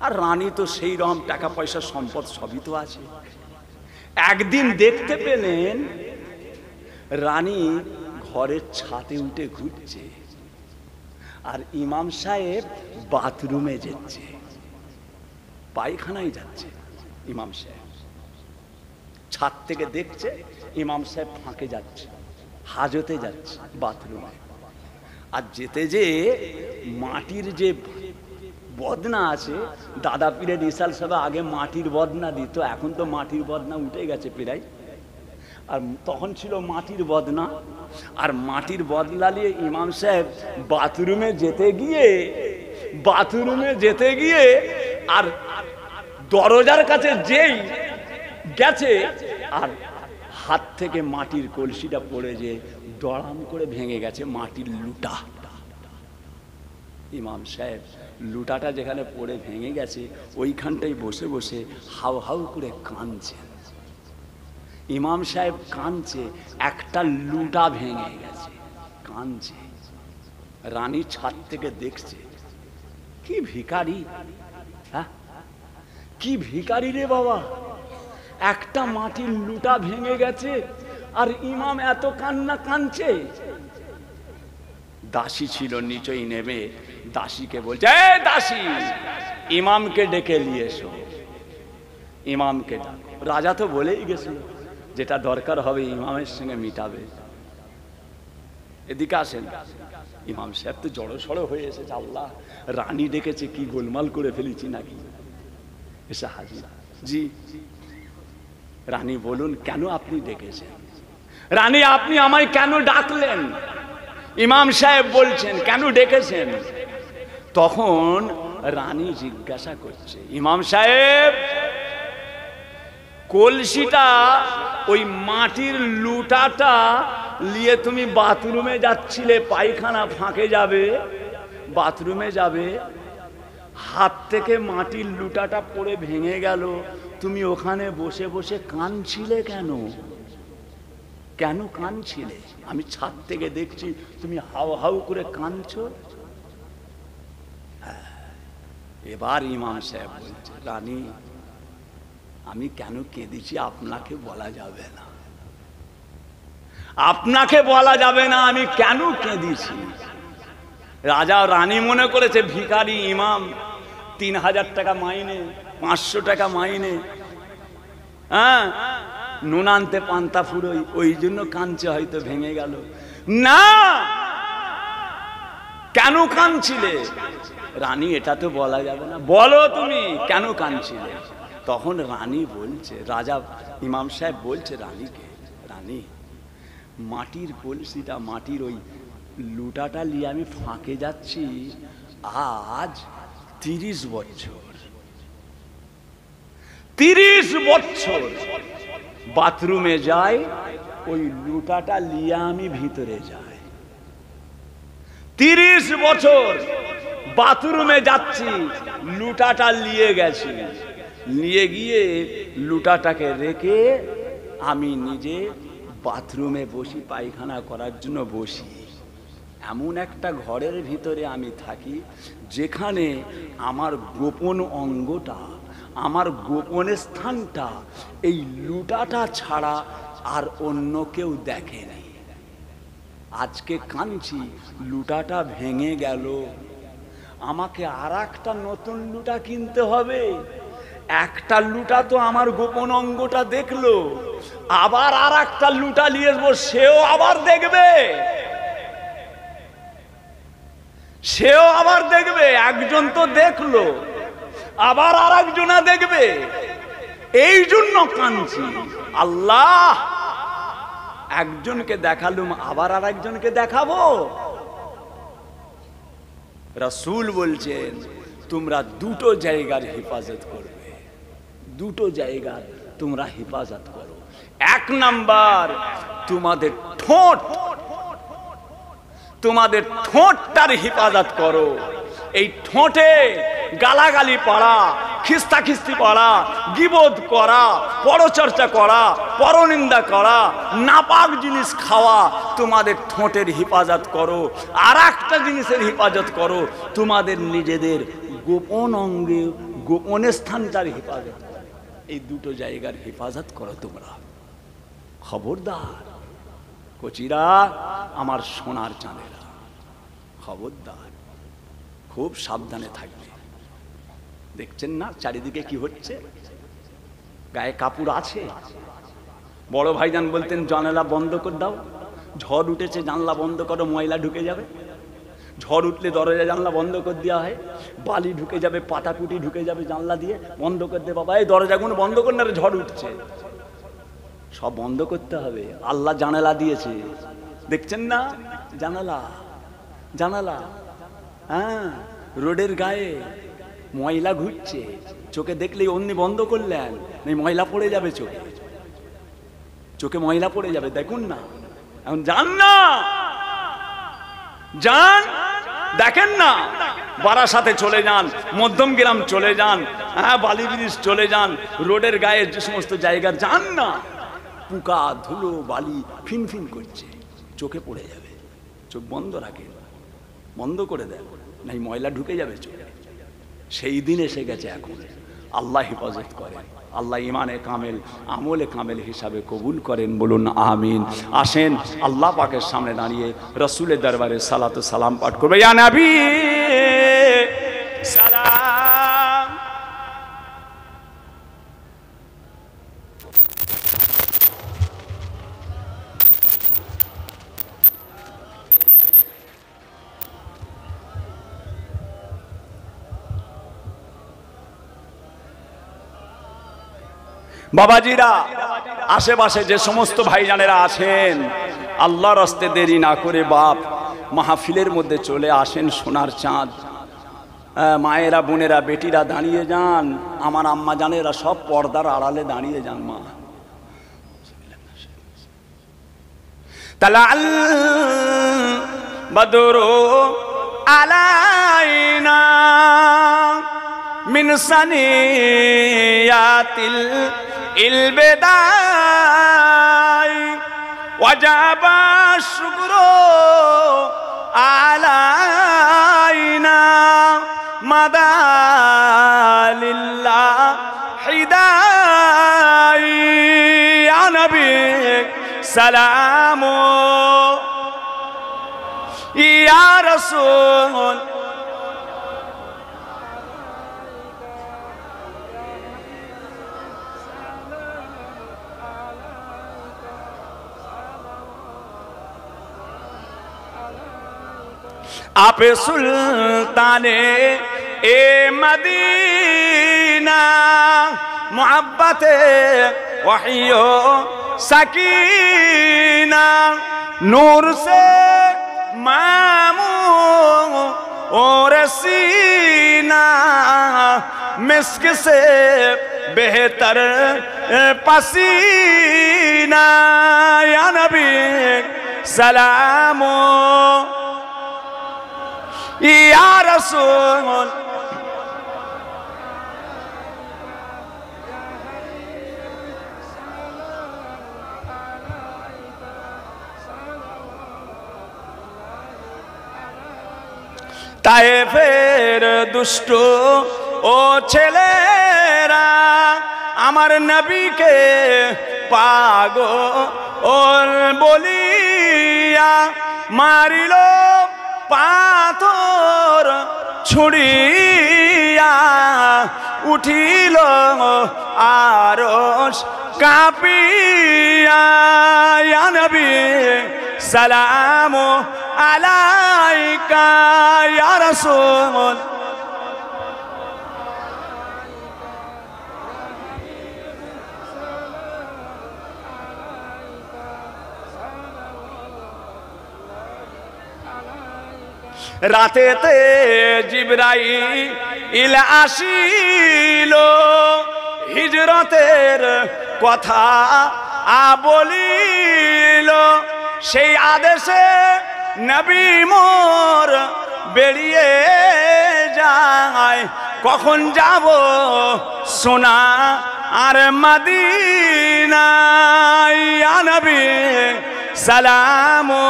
আর রানী তো সেই রকম টাকা পয়সা সম্পদ সবই তো আছে। একদিন দেখতে পেলেন রানী ঘরের ছাদে উঠে ঘুরছে, আর ইমাম সাহেব বাথরুমে যাচ্ছে, পায়খানায় যাচ্ছে। ইমাম সাহেব ছাদ থেকে দেখছে ইমাম সাহেব ফাঁকে যাচ্ছে, হাজতে যাচ্ছে, বাথরুমে। আর যেতে যে মাটির যে বদনা আছে, দাদা পীরের ইসাল সাহেব আগে মাটির বদনা দিত, এখন তো মাটির বদনা উঠে গেছে প্রায়, আর তখন ছিল মাটির বদনা। আর মাটির বদলা নিয়ে ইমাম সাহেব বাথরুমে যেতে গিয়ে আর দরজার কাছে যেই গেছে, আর হাত থেকে মাটির কলসিটা পড়ে যে দড়াম করে ভেঙে গেছে মাটির লুটা। ইমাম সাহেব লুটাটা যেখানে পড়ে ভেঙে গেছে ওইখানটাই বসে বসে হাউ হাউ করে কাঁদছে। ইমাম সাহেব কাঁদছে, একটা লুটা ভেঙে গেছে, কাঁদছে। রানী ছাদ থেকে দেখছে, কি ভিখারি, হ্যাঁ কি ভিখারি রে বাবা, একটা মাটির লুটা ভেঙে গেছে আর ইমাম এত কান্না কাঁদছে। দাসী ছিল নিচেই নেমে দাসীকে বলছে, এ দাসী ইমামকে ডেকে নিয়ে এসো, ইমামকে ডাকো। রাজা তো বলেই গেছিল যেটা দরকার হবে ইমামের সঙ্গে মিটাবে। এদিকে আসেন। ইমাম সাহেব তো জড়ো সড়ো হয়ে এসেছে, আল্লাহ রানী ডেকেছে, কি গোলমাল করে ফেলেছি নাকি। এসে হাজির। জি রানী বলুন, কেন আপনি ডেকেছেন? রানী আপনি আমায় কেন ডাকলেন? ইমাম সাহেব বলছেন কেন ডেকেছেন? তখন রানী জিজ্ঞাসা করছে, ইমাম সাহেব কলসিটা, ওই মাটির লুটাটা নিয়ে তুমি বাথরুমে যাচ্ছিলে, পায়খানা ফাঁকে যাবে, বাথরুমে যাবে, হাত থেকে মাটির লুটাটা পড়ে ভেঙে গেল, তুমি ওখানে বসে বসে কাঁদছিলে কেন? কেন কাঁদছিলে? আমি ছাদ থেকে দেখছি তুমি হাউ হাউ করে কাঁদছো। এবার ইমাম সাহেব বলছে, রানী আমি কেন কেঁদেছি আপনাকে বলা যাবে না, আপনাকে বলা যাবে না আমি কেন কেঁদেছি। রাজা রানী মনে করেছে ভিখারি ইমাম, 3000 টাকা মাইনে, 500 টাকা মাইনে, হ্যাঁ নুন আনতে পান্তা ফুরোই, ওই জন্য কাঁদছে, হয়তো ভেঙে গেল। না, কেন কাঁদছিলে? রানী এটা তো বলা যাবে না, বলো তুমি কেন কাঁদছিলে। তখন রানী বলছে, রাজা ইমাম সাহেব বলছে রানীকে, রানী মাটির কলসিটা, মাটির ওই লুটাটা নিয়ে আমি ফাঁকে যাচ্ছি আজ 30 বছর, 30 বছর বাথরুমে যাই, ওই লুটাটা নিয়ে আমি ভিতরে যাই, 30 বছর বাথরুমে যাচ্ছি, লুটাটা নিয়ে গেছি, নিয়ে গিয়ে লুটাটাকে রেখে আমি নিজে বাথরুমে বসি, পায়খানা করার জন্য বসি। এমন একটা ঘরের ভিতরে আমি থাকি যেখানে আমার গোপন অঙ্গটা, আমার গোপন স্থানটা এই লুটাটা ছাড়া আর অন্য কেউ দেখেনি। আজকে কাঁদছি, লুটাটা ভেঙে গেল, আমাকে আর একটা নতুন লুটা কিনতে হবে। একটা লুটা তো আমার গোপন অঙ্গটা দেখলো, আবার আর একটা লুটা নিয়ে আসবো, সেও আবার দেখবে, সেও আবার দেখবে। একজন তো দেখলো, আবার আর একজনা দেখবে, এই জন্য কাঁদছি। আল্লাহ একজনকে দেখালুম, আবার আর একজনকে দেখাবো। রাসূল বলছেন তোমরা দুটো জায়গার হেফাজত করবে, দুটো জায়গার তোমরা হেফাজত করো। 1 নাম্বার তোমাদের ঠোঁট, তোমাদের ঠোঁটটার হেফাজত করো। এই ঠোঁটে গালাগালি পড়া, খিস্তাখিস্তি পড়া, গীবত করা, পরচর্চা করা, পরনিন্দা করা, নাপাক জিনিস খাওয়া, তোমাদের ঠোঁটের হেফাজত করো। আর একটা জিনিসের হেফাজত করো, তোমাদের নিজেদের গোপন অঙ্গে, গোপন স্থানটার হেফাজত করো। এই দুটো জায়গার হেফাজত করো তোমরা। খবরদার কচিরা, আমার সোনার চাঁদেরা, খবরদার, খুব সাবধানে থাকবে। দেখছেন না চারিদিকে কি হচ্ছে? গায়ে কাপড় আছে, বড় ভাইজান বলতেন জানালা বন্ধ করে দাও, ঝড় উঠেছে জানলা বন্ধ করো, ময়লা ঢুকে যাবে। ঝড় উঠলে দরজা জানলা বন্ধ করে দেওয়া হয়, বালি ঢুকে যাবে, পাটাকুটি ঢুকে যাবে জানলা দিয়ে, বন্ধ করে দে বাবা, এই দরজাগুলো বন্ধ করে না, ঝড় উঠছে। সব বন্ধ করতে হবে। আল্লাহ জানালা দিয়েছে, দেখছেন না জানালা, জানালা, হ্যাঁ রোডের গায়ে ময়লা ঘুরছে, চোখে দেখলেই অমনি বন্ধ করলেন, ময়লা পড়ে যাবে চোখে, চোখে ময়লা পড়ে যাবে। দেখুন না, এখন যান না, যান, দেখেন না, বারাসাতে চলে যান, মধ্যমগ্রাম চলে যান, হ্যাঁ বালি ব্রিজ চলে যান, রোডের গায়ে যে সমস্ত জায়গা যান না, পোকা ধুলো বালি ফিনফিন করছে, চোখে পড়ে যাবে। চোখ বন্ধ রাখেন, বন্ধ করে দেন, নাই ময়লা ঢুকে যাবে চোখে। সেই দিন এসে গেছে এখন। আল্লাহ হেফাজত করেন, আল্লাহ ইমানে কামেল, আমলে কামেল হিসাবে কবুল করেন, বলুন আমিন। আসেন আল্লাহ পাকের সামনে দাঁড়িয়ে রসুলের দরবারে সালাতু সালাম পাঠ করবে। ইয়া নবী সালাম। বাবাজিরা, আশেপাশে যে সমস্ত ভাইজানেরা আছেন, আল্লাহর রাস্তে দেরি না করে বাপ মাহফিলের মধ্যে চলে আসেন। সোনার চাঁদ মায়েরা, বোনেরা, বেটিরা দাঁড়িয়ে যান। আমার আম্মা জানেরা সব পর্দার আড়ালে দাঁড়িয়ে যান। মা তালাল বদরু আলাইনা মিন সানিয়াতিল ইলবিদাই ওয়াজাবা শুকরু আলাইনা মাদালিল্লাহ হিদাই ইয়া নবী সালামু ইয়া রাসূল आप सुल्ताने ए मदीना मोहब्बते वहियो सकीना नूर से मामू और सीना मिस्क से बेहतर पसीना या नबी सलामो या रसूल তায়েফের দুষ্ট ও ছেলেরা আমার নবীকে পাগল বলিয়া মারিল পাথর ছুড়িয়া উঠিল আরশ কাঁপিয়া ইয়া নবী সালামু আলাইকা ইয়া রাসূল রাতেতে জিবরাইল আসিল হিজরতের কথা বলিল সেই আদেশে নবী মোর বেরিয়ে যায় কখন যাব সোনা আর মদিনা ইয়া নবী সালামু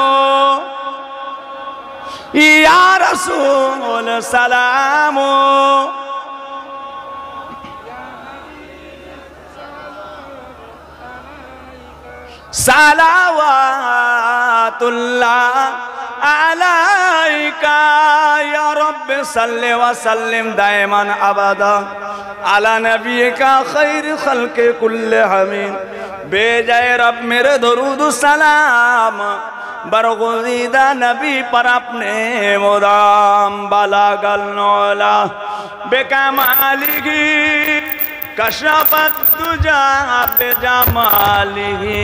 ইয়া রাসূল সালামু সালাওয়াতুল্লাহ আলাইকা ইয়া রাব্বি সাল্লি ওয়া সাল্লিম দাইমান আবাদা আলা নবিয়িকা খায়র খালকে কুল্লিহিম বেজায় রব মেরে দরুদ সালাম बरगुज़ीदा नबी पर अपने मुदाम बलागल नौला बेकमालिही कशफत दुजा बेजमालिही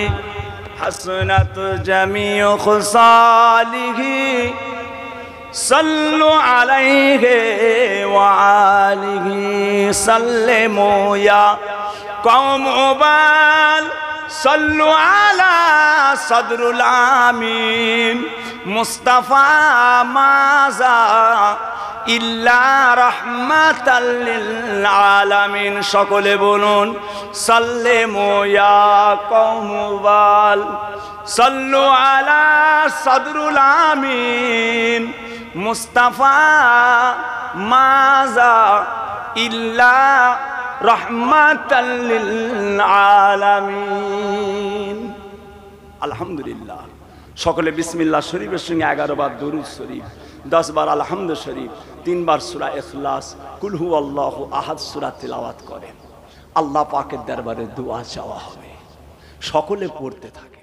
हसनत जमीउ खुसालिही सल्लु अलैहि व आलिही सल्लिमू या कौम बाल सल्लु अला सदरुल आमीन मुस्तफा माजा इल्ला रहमताल लिल आलामीन सकले बोलुन सल्लिमू या कौम बाल सल्लु अला सदरुल आमीन मुस्तफा माजा इल्ला रहमताल लिल आलामीन। আলহামদুলিল্লাহ সকলে বিসমিল্লাহ শরীফের সঙ্গে 11 বার দরুদ শরীফ 10 বার আলহামদু শরীফ 3 বার সূরা ইখলাস কুল হুয়াল্লাহু আহাদ সূরা তিলাওয়াত করেন। আল্লাহ পাকের দরবারে দোয়া চাওয়া হবে। সকলে পড়তে থাকে।